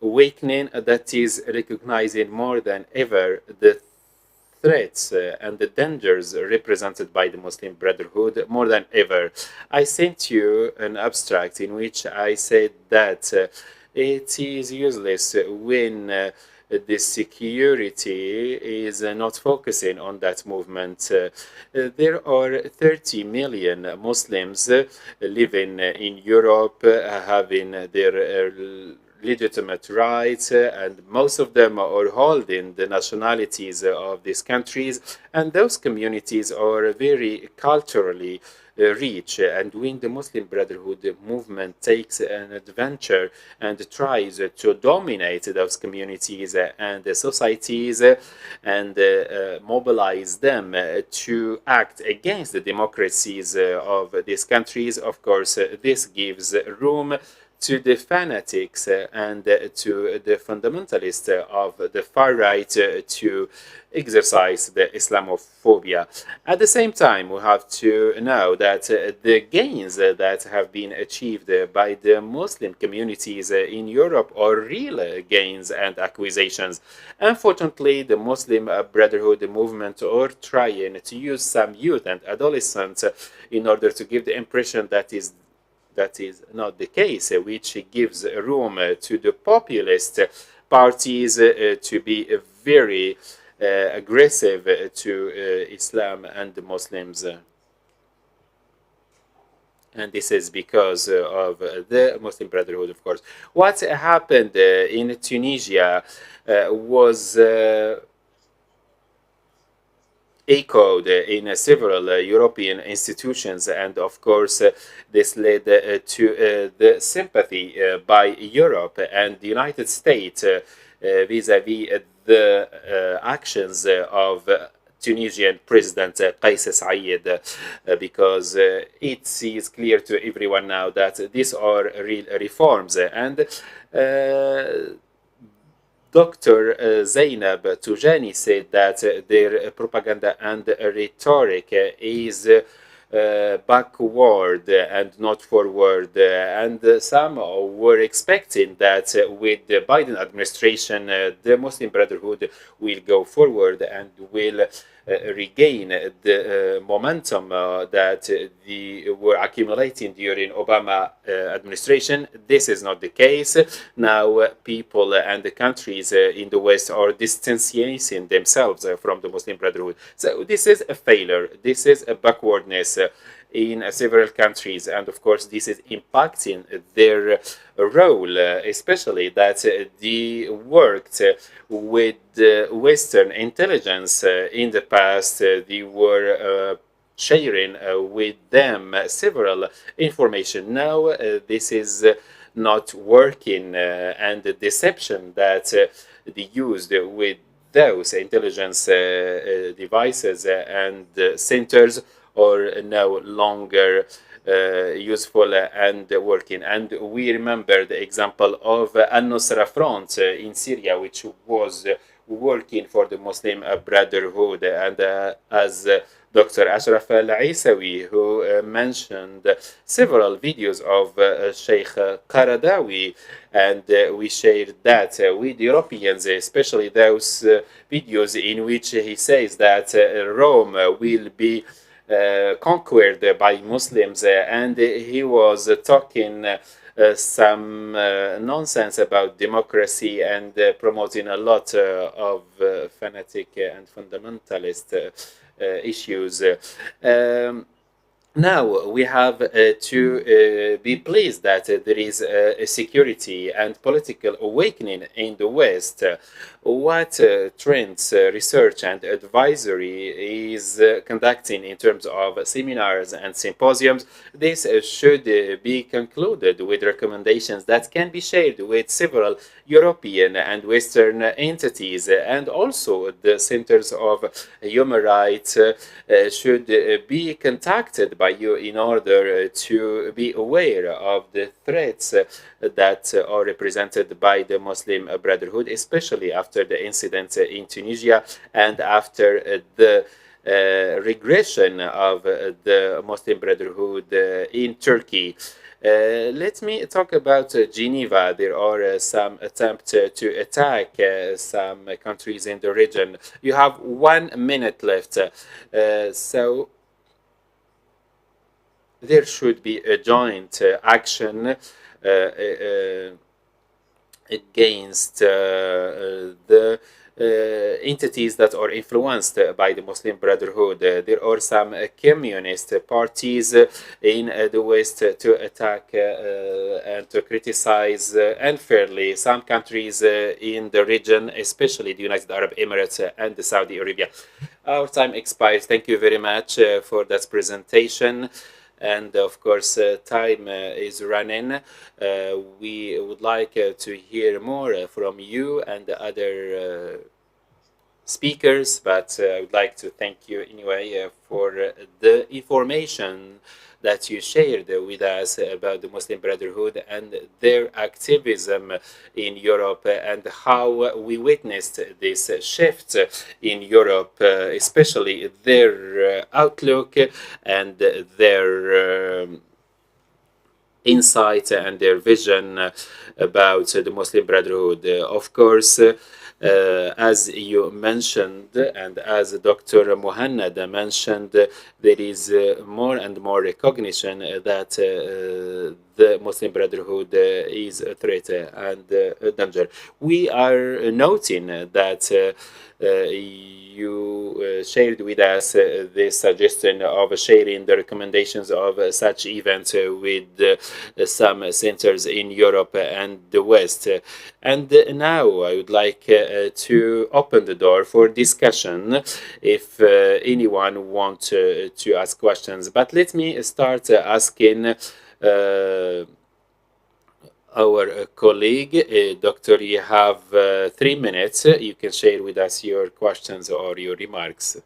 awakening that is recognizing more than ever the threats and the dangers represented by the Muslim Brotherhood more than ever. I sent you an abstract in which I said that it is useless when the security is not focusing on that movement. There are 30 million Muslims living in Europe, having their legitimate rights, and most of them are holding the nationalities of these countries, and those communities are very culturally rich. And when the Muslim Brotherhood movement takes an adventure and tries to dominate those communities and societies and mobilize them to act against the democracies of these countries, of course, this gives room to the fanatics and to the fundamentalists of the far right to exercise the Islamophobia. At the same time, we have to know that the gains that have been achieved by the Muslim communities in Europe are real gains and acquisitions. Unfortunately, the Muslim Brotherhood movement are trying to use some youth and adolescents in order to give the impression that is not the case, which gives room to the populist parties to be very aggressive to Islam and the Muslims. And this is because of the Muslim Brotherhood, of course. What happened in Tunisia was echoed in several European institutions, and of course this led to the sympathy by Europe and the United States vis-à-vis the actions of Tunisian President Qais Said, because it is clear to everyone now that these are real reforms. And Dr. Zainab Toujani said that their propaganda and rhetoric is backward and not forward. And some were expecting that with the Biden administration, the Muslim Brotherhood will go forward and will regain the momentum that they were accumulating during Obama administration. This is not the case. Now people and the countries in the West are distancing themselves from the Muslim Brotherhood. So this is a failure. This is a backwardness in several countries, and of course this is impacting their role, especially that they worked with Western intelligence in the past. They were sharing with them several information. Now this is not working, and the deception that they used with those intelligence devices and centers are no longer useful and working. And we remember the example of Al-Nusra Front in Syria, which was working for the Muslim Brotherhood. And as Dr. Ashraf Al-Isawi, who mentioned several videos of Sheikh Qaradawi, and we shared that with Europeans, especially those videos in which he says that Rome will be conquered by Muslims, and he was talking some nonsense about democracy and promoting a lot of fanatic and fundamentalist issues. Now we have to be pleased that there is a security and political awakening in the West. What trends research and advisory is conducting in terms of seminars and symposiums, this should be concluded with recommendations that can be shared with several European and Western entities, and also the centers of human rights should be contacted by you in order to be aware of the threats that are represented by the Muslim Brotherhood, especially after the incident in Tunisia and after the regression of the Muslim Brotherhood in Turkey. Let me talk about Geneva. There are some attempts to attack some countries in the region. You have 1 minute left, so there should be a joint action against the entities that are influenced by the Muslim Brotherhood. There are some communist parties in the West to attack and to criticize unfairly some countries in the region, especially the United Arab Emirates and Saudi Arabia. Our time expires. Thank you very much for that presentation. And of course, time is running. We would like to hear more from you and the other speakers, but I would like to thank you anyway for the information that you shared with us about the Muslim Brotherhood and their activism in Europe, and how we witnessed this shift in Europe, especially their outlook and their insight and their vision about the Muslim Brotherhood. Of course, as you mentioned, and as Dr. Muhannad mentioned, there is more and more recognition that the Muslim Brotherhood is a threat and a danger. We are noting that you shared with us this suggestion of sharing the recommendations of such events with some centers in Europe and the West. And now I would like to open the door for discussion if anyone wants to ask questions. But let me start asking our colleague, Doctor, you have 3 minutes. You can share with us your questions or your remarks.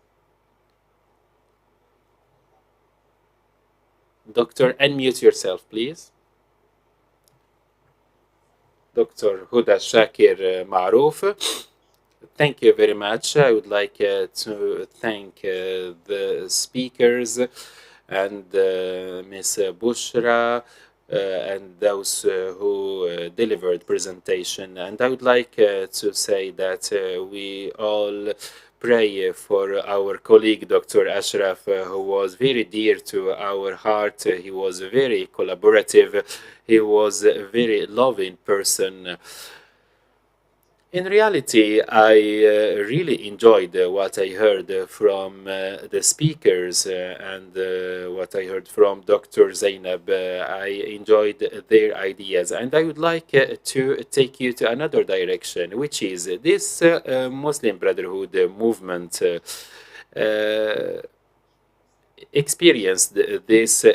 Doctor, unmute yourself, please. Dr. Huda Shakir Marouf. Thank you very much. I would like to thank the speakers and Ms. Bushra and those who delivered presentation. And I would like to say that we all pray for our colleague Dr. Ashraf, who was very dear to our heart. He was very collaborative. He was a very loving person. In reality, I really enjoyed what I heard from the speakers and what I heard from Dr. Zainab. I enjoyed their ideas, and I would like to take you to another direction, which is this Muslim Brotherhood movement. Experienced this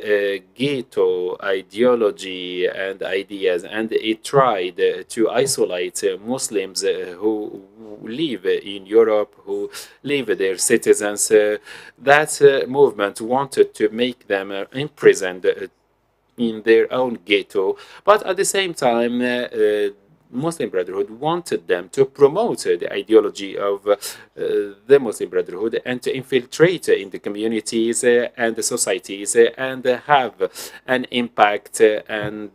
ghetto ideology and ideas, and it tried to isolate Muslims who live in Europe, who live their citizens. That movement wanted to make them imprisoned in their own ghetto, but at the same time, Muslim Brotherhood wanted them to promote the ideology of the Muslim Brotherhood and to infiltrate in the communities and the societies and have an impact and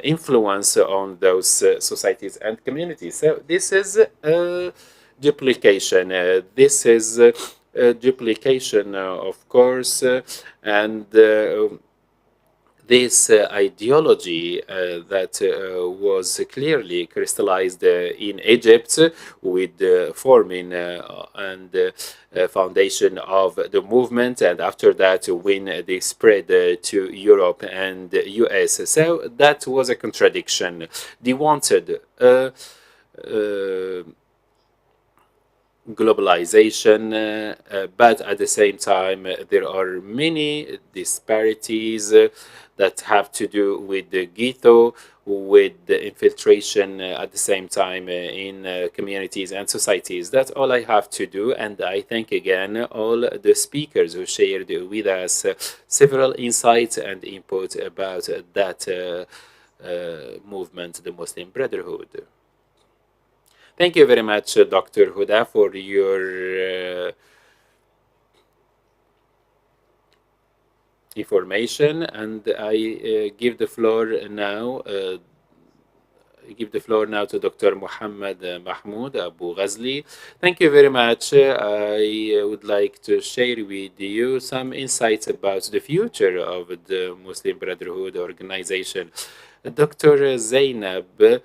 influence on those societies and communities. So this is a duplication. This is a duplication, of course, and this ideology that was clearly crystallized in Egypt with the forming and foundation of the movement, and after that when they spread to Europe and US. So that was a contradiction. They wanted globalization, but at the same time there are many disparities that have to do with the ghetto, with the infiltration at the same time in communities and societies. That's all I have to do, and I thank again all the speakers who shared with us several insights and input about that movement, the Muslim Brotherhood. Thank you very much, Dr. Huda, for your information, and I give the floor now. Give the floor now to Dr. Muhammad Mahmoud Abu Ghazli. Thank you very much. I would like to share with you some insights about the future of the Muslim Brotherhood organization. Dr. Zainab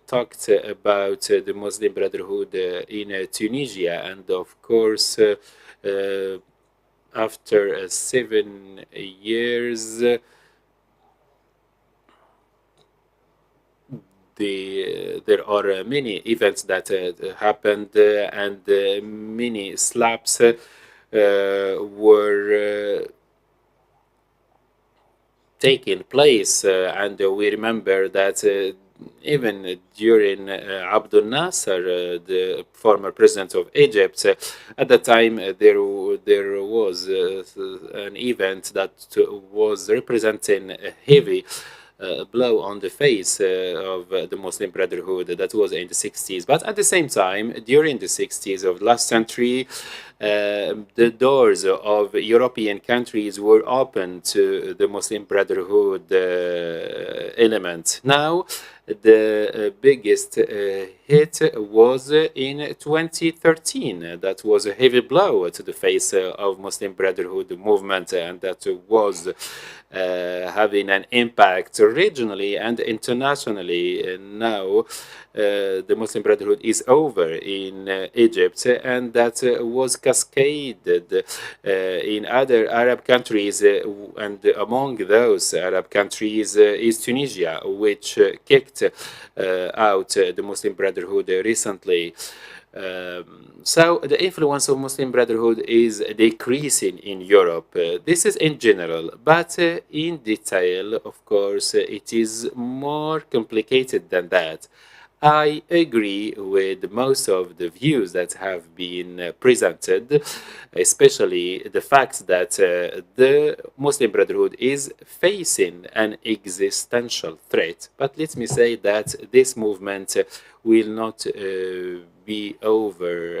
talked about the Muslim Brotherhood in Tunisia, and of course, after 7 years, there are many events that happened, and many slaps were taking place, and we remember that even during Abdel Nasser, the former president of Egypt, at the time there was an event that was representing a heavy blow on the face of the Muslim Brotherhood. That was in the 60s. But at the same time, during the 60s of last century, the doors of European countries were open to the Muslim Brotherhood element. Now, the biggest hit was in 2013. That was a heavy blow to the face of Muslim Brotherhood movement, and that was having an impact regionally and internationally. Now, the Muslim Brotherhood is over in Egypt, and that was cascaded in other Arab countries, and among those Arab countries is Tunisia, which kicked out the Muslim Brotherhood recently. So the influence of Muslim Brotherhood is decreasing in Europe. This is in general, but in detail, of course, it is more complicated than that. I agree with most of the views that have been presented, especially the fact that the Muslim Brotherhood is facing an existential threat. But let me say that this movement will not be over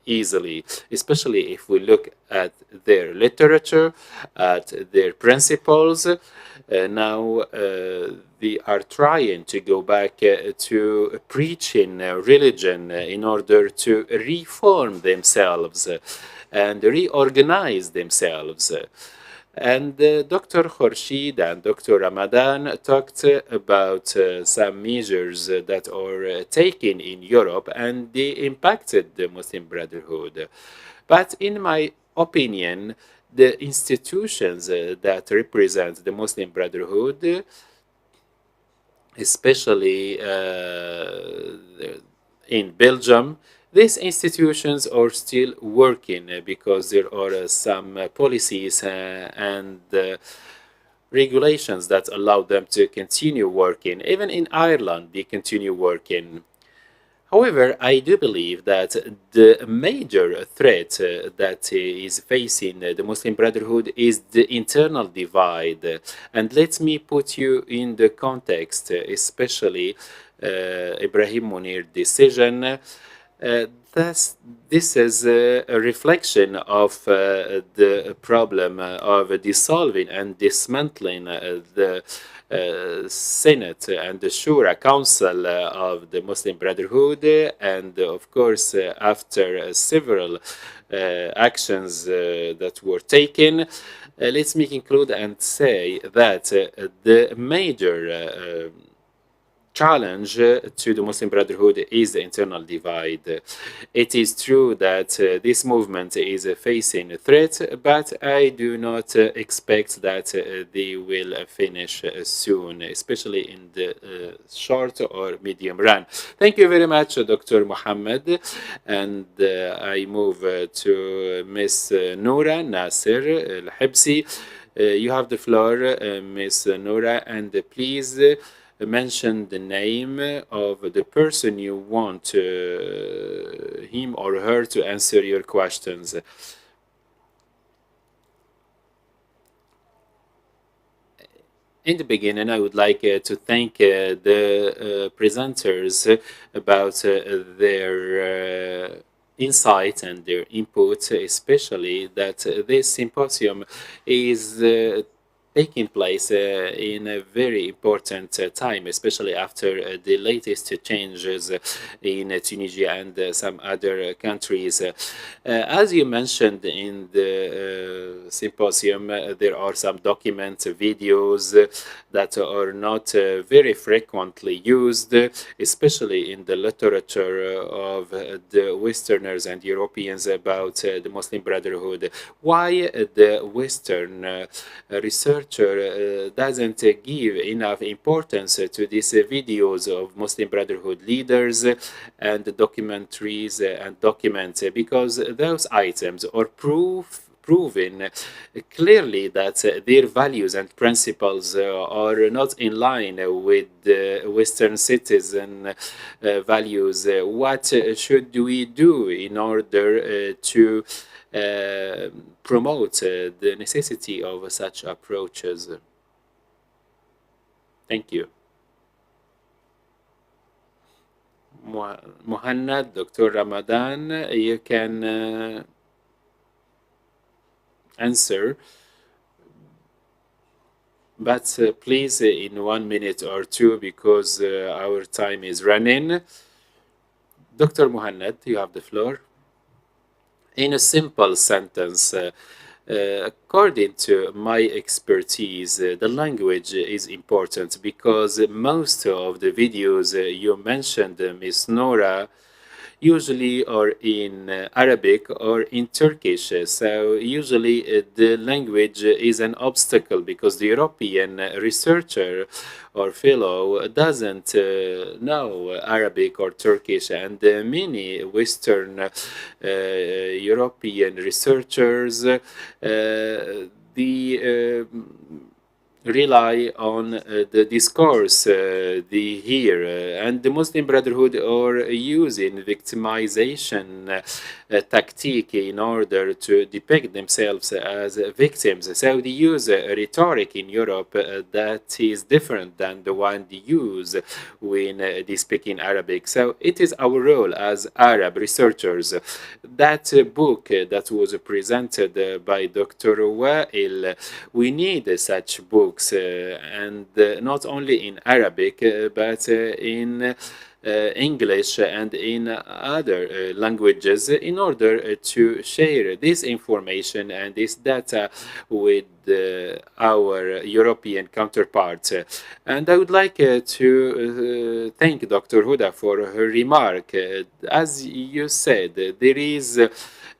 easily, especially if we look at their literature, at their principles. Now they are trying to go back to preaching religion in order to reform themselves and reorganize themselves. And Dr. Khorshid and Dr. Ramadan talked about some measures that are taken in Europe, and they impacted the Muslim Brotherhood. But in my opinion, the institutions that represent the Muslim Brotherhood, especially in Belgium, these institutions are still working because there are some policies and regulations that allow them to continue working. Even in Ireland, they continue working. However, I do believe that the major threat that is facing the Muslim Brotherhood is the internal divide. And let me put you in the context, especially Ibrahim Munir decision. This is a reflection of the problem of dissolving and dismantling the Senate and the Shura Council of the Muslim Brotherhood, and of course, after several actions that were taken, let me conclude and say that the major challenge to the Muslim Brotherhood is the internal divide. It is true that this movement is facing a threat, but I do not expect that they will finish soon, especially in the short or medium run. Thank you very much, Dr. Mohammed. And I move to Ms. Noura Nasser Al-Habsi. You have the floor, Ms. Noura, and please mention the name of the person you want him or her to answer your questions. In the beginning, I would like to thank the presenters about their insight and their input, especially that this symposium is taking place in a very important time, especially after the latest changes in Tunisia and some other countries. As you mentioned in the symposium, there are some documents, videos that are not very frequently used, especially in the literature of the Westerners and Europeans about the Muslim Brotherhood. Why the Western researcher doesn't give enough importance to these videos of Muslim Brotherhood leaders and documentaries and documents, because those items are proving clearly that their values and principles are not in line with Western citizen values. What should we do in order to promote the necessity of such approaches? Thank you. Muhannad, Dr. Ramadan, you can answer, but please in 1 minute or two because our time is running. Dr. Muhannad, you have the floor. In a simple sentence, according to my expertise, the language is important because most of the videos you mentioned, Miss Nora, usually are in Arabic or in Turkish. So usually the language is an obstacle because the European researcher or fellow doesn't know Arabic or Turkish, and many Western European researchers the rely on the discourse they hear, and the Muslim Brotherhood are using victimization tactic in order to depict themselves as victims. So they use a rhetoric in Europe that is different than the one they use when they speak in Arabic. So it is our role as Arab researchers. That book that was presented by Dr. Wael, we need such books, and not only in Arabic, but in English and in other languages in order to share this information and this data with our European counterparts. And I would like to thank Dr. Huda for her remark. As you said, there is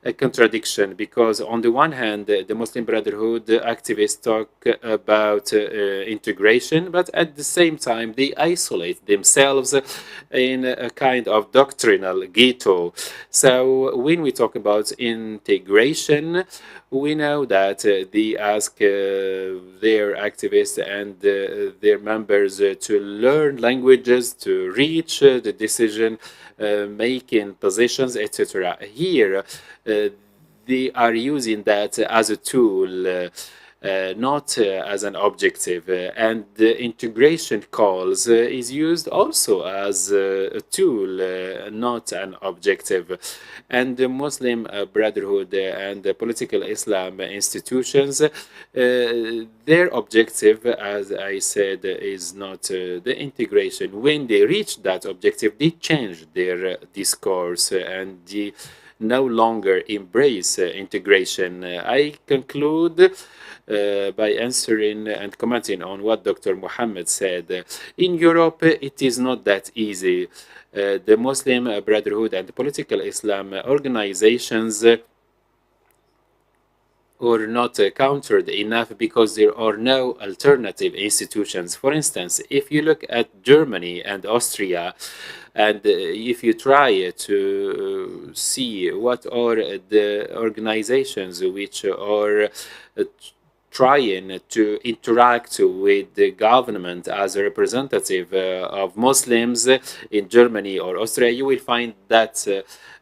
a contradiction because on the one hand the Muslim Brotherhood activists talk about integration, but at the same time they isolate themselves in a kind of doctrinal ghetto. So when we talk about integration, we know that they ask their activists and their members to learn languages, to reach the decision making positions, etc. Here, they are using that as a tool, not as an objective. And the integration calls is used also as a tool, not an objective. And the Muslim Brotherhood and the political Islam institutions, their objective, as I said, is not the integration. When they reach that objective, they change their discourse and they no longer embrace integration. I conclude by answering and commenting on what Dr. Muhammad said. In Europe, it is not that easy. The Muslim Brotherhood and the political Islam organizations or not countered enough because there are no alternative institutions. For instance, if you look at Germany and Austria, and if you try to see what are the organizations which are trying to interact with the government as a representative of Muslims in Germany or Austria, you will find that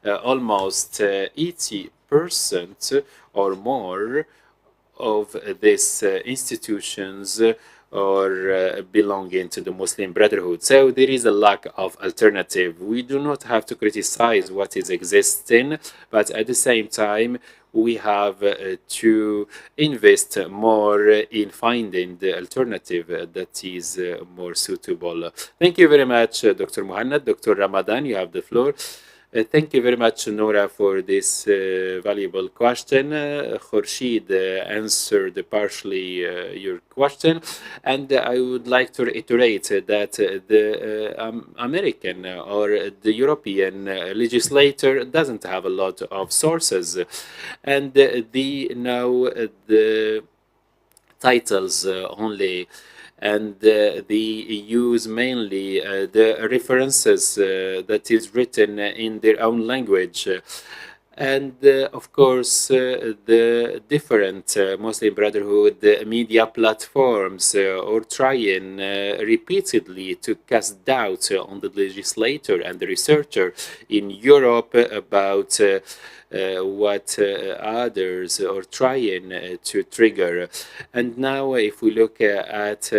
almost 80% or more of these institutions or belonging to the Muslim Brotherhood. So there is a lack of alternative. We do not have to criticize what is existing, but at the same time, we have to invest more in finding the alternative that is more suitable. Thank you very much, Dr. Muhannad. Dr. Ramadan, you have the floor. Thank you very much, Nora, for this valuable question. Khurshid answered partially your question, and I would like to reiterate that the American or the European legislator doesn't have a lot of sources, and they know the titles only, and they use mainly the references that is written in their own language. And of course, the different Muslim Brotherhood media platforms are trying repeatedly to cast doubt on the legislator and the researcher in Europe about what others are trying to trigger. And now, if we look at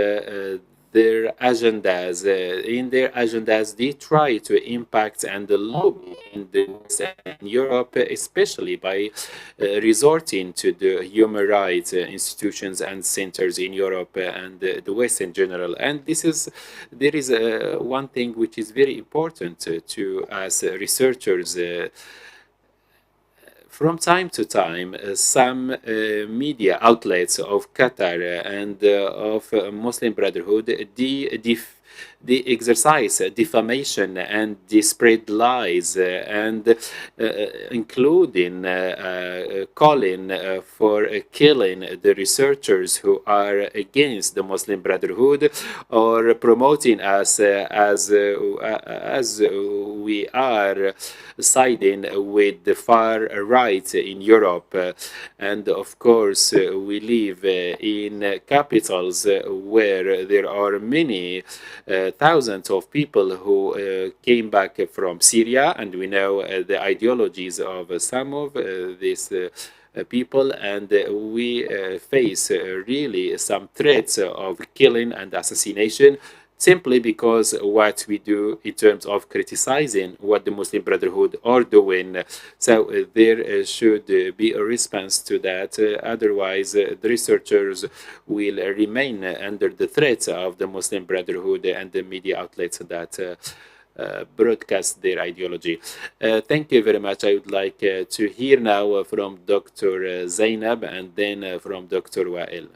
their agendas. In their agendas, they try to impact and lobby in the West and in Europe, especially by resorting to the human rights institutions and centers in Europe and the West in general. And there is one thing which is very important to as researchers. From time to time, some media outlets of Qatar and of Muslim Brotherhood, they exercise defamation and they spread lies and including calling for killing the researchers who are against the Muslim Brotherhood or promoting us as we are siding with the far right in Europe. And of course, we live in capitals where there are many thousands of people who came back from Syria, and we know the ideologies of some of these people, and we face really some threats of killing and assassination simply because what we do in terms of criticizing what the Muslim Brotherhood are doing. So there should be a response to that. Otherwise, the researchers will remain under the threat of the Muslim Brotherhood and the media outlets that broadcast their ideology. Thank you very much. I would like to hear now from Dr. Zainab and then from Dr. Wael.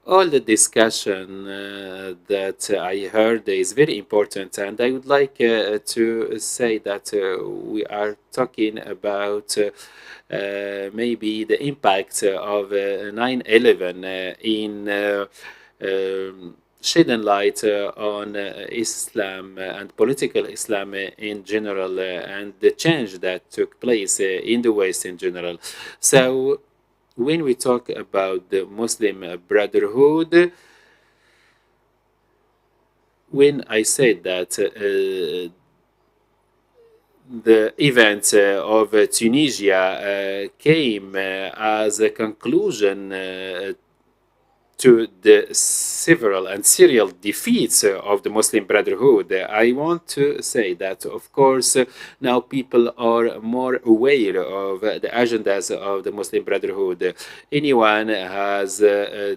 All the discussion that I heard is very important, and I would like to say that we are talking about maybe the impact of 9/11 in shedding light on Islam and political Islam in general and the change that took place in the West in general. So when we talk about the Muslim Brotherhood, when I said that the event of Tunisia came as a conclusion to the several and serial defeats of the Muslim Brotherhood, I want to say that, of course, now people are more aware of the agendas of the Muslim Brotherhood. Anyone has the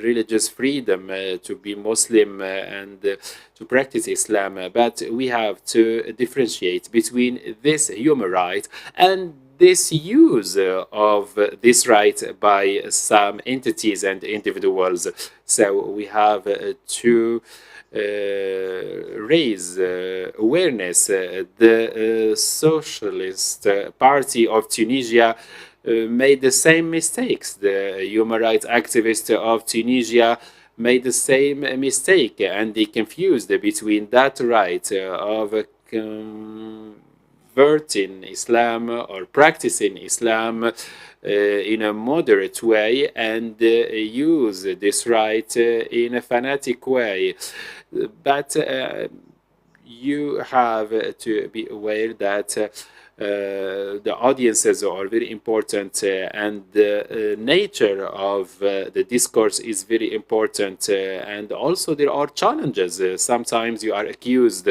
religious freedom to be Muslim and to practice Islam, but we have to differentiate between this human right and this use of this right by some entities and individuals. So we have to raise awareness. The Socialist Party of Tunisia made the same mistakes. The human rights activists of Tunisia made the same mistake, and they confused between that right of converting Islam or practicing Islam in a moderate way and use this right in a fanatic way. But you have to be aware that the audiences are very important and the nature of the discourse is very important, and also there are challenges. Sometimes you are accused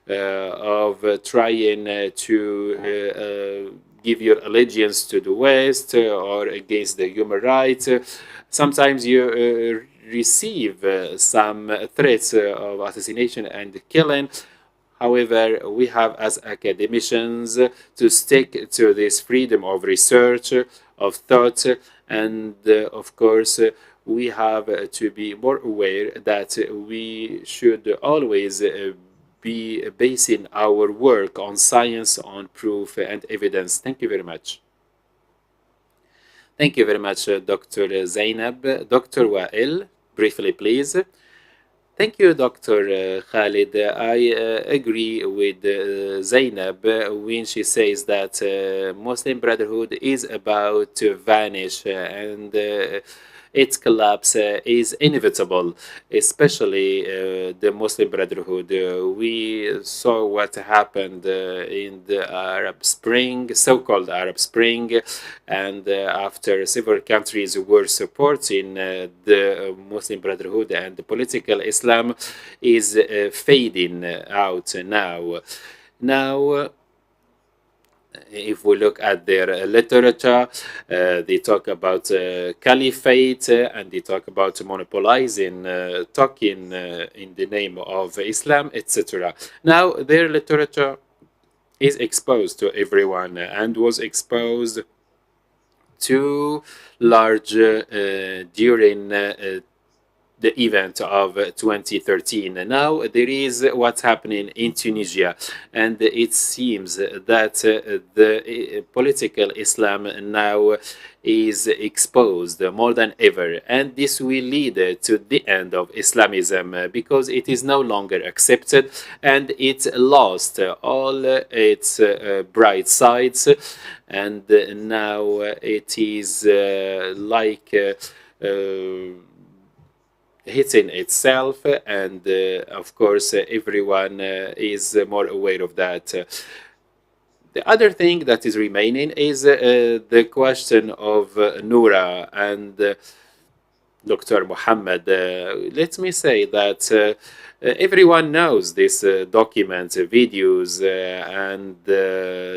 of trying to give your allegiance to the West or against the human rights. Sometimes you receive some threats of assassination and killing. However, we have as academicians to stick to this freedom of research, of thought, and of course, we have to be more aware that we should always be basing our work on science, on proof and evidence. Thank you very much. Thank you very much, Dr. Zainab. Dr. Wael, briefly, please. Thank you, Dr. Khalid. I agree with Zainab when she says that Muslim Brotherhood is about to vanish, and its collapse is inevitable, especially the Muslim Brotherhood. We saw what happened in the Arab Spring, so-called Arab Spring, and after several countries were supporting the Muslim Brotherhood, and the political Islam is fading out now. Now, if we look at their literature, they talk about caliphate, and they talk about monopolizing, talking in the name of Islam, etc. Now, their literature is exposed to everyone and was exposed to large during the event of 2013. Now there is what's happening in Tunisia, and it seems that the political Islam now is exposed more than ever, and this will lead to the end of Islamism because it is no longer accepted and it lost all its bright sides, and now it is like hitting itself, and of course everyone is more aware of that. The other thing that is remaining is the question of Noura and Dr. Muhammad. Let me say that everyone knows these documents, videos, and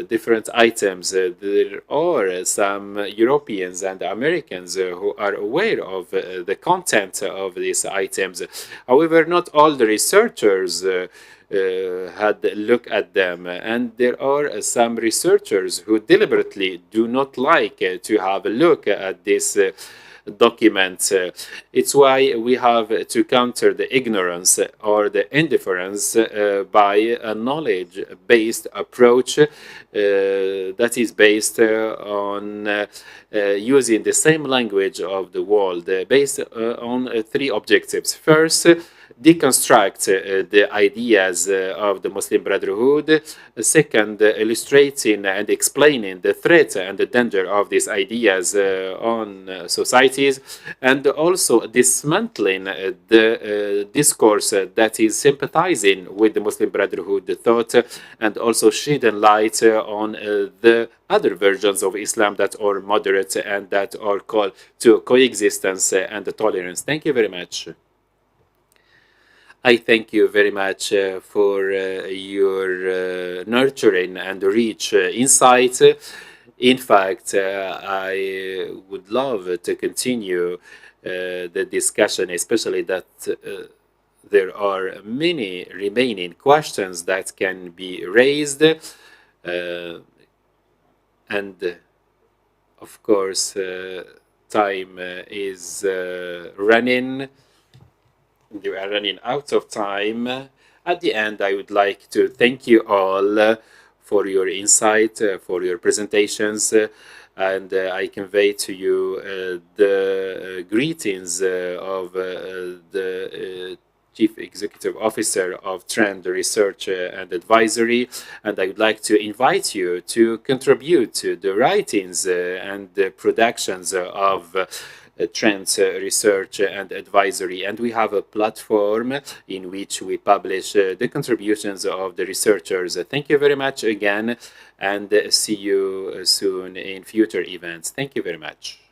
different items. There are some Europeans and Americans who are aware of the content of these items. However, not all the researchers had a look at them, and there are some researchers who deliberately do not like to have a look at this documents. It's why we have to counter the ignorance or the indifference by a knowledge-based approach that is based on using the same language of the world, based on three objectives. First, deconstruct the ideas of the Muslim Brotherhood. Second, illustrating and explaining the threat and the danger of these ideas on societies, and also dismantling the discourse that is sympathizing with the Muslim Brotherhood thought, and also shedding light on the other versions of Islam that are moderate and that are called to coexistence and tolerance. Thank you very much. I thank you very much for your nurturing and rich insight. In fact, I would love to continue the discussion, especially that there are many remaining questions that can be raised. And of course, time is running. We are running out of time. At the end, I would like to thank you all for your insight, for your presentations, and I convey to you the greetings of the Chief Executive Officer of Trend Research and Advisory, and I would like to invite you to contribute to the writings and the productions of Trends Research and Advisory, and we have a platform in which we publish the contributions of the researchers. Thank you very much again, and see you soon in future events. Thank you very much.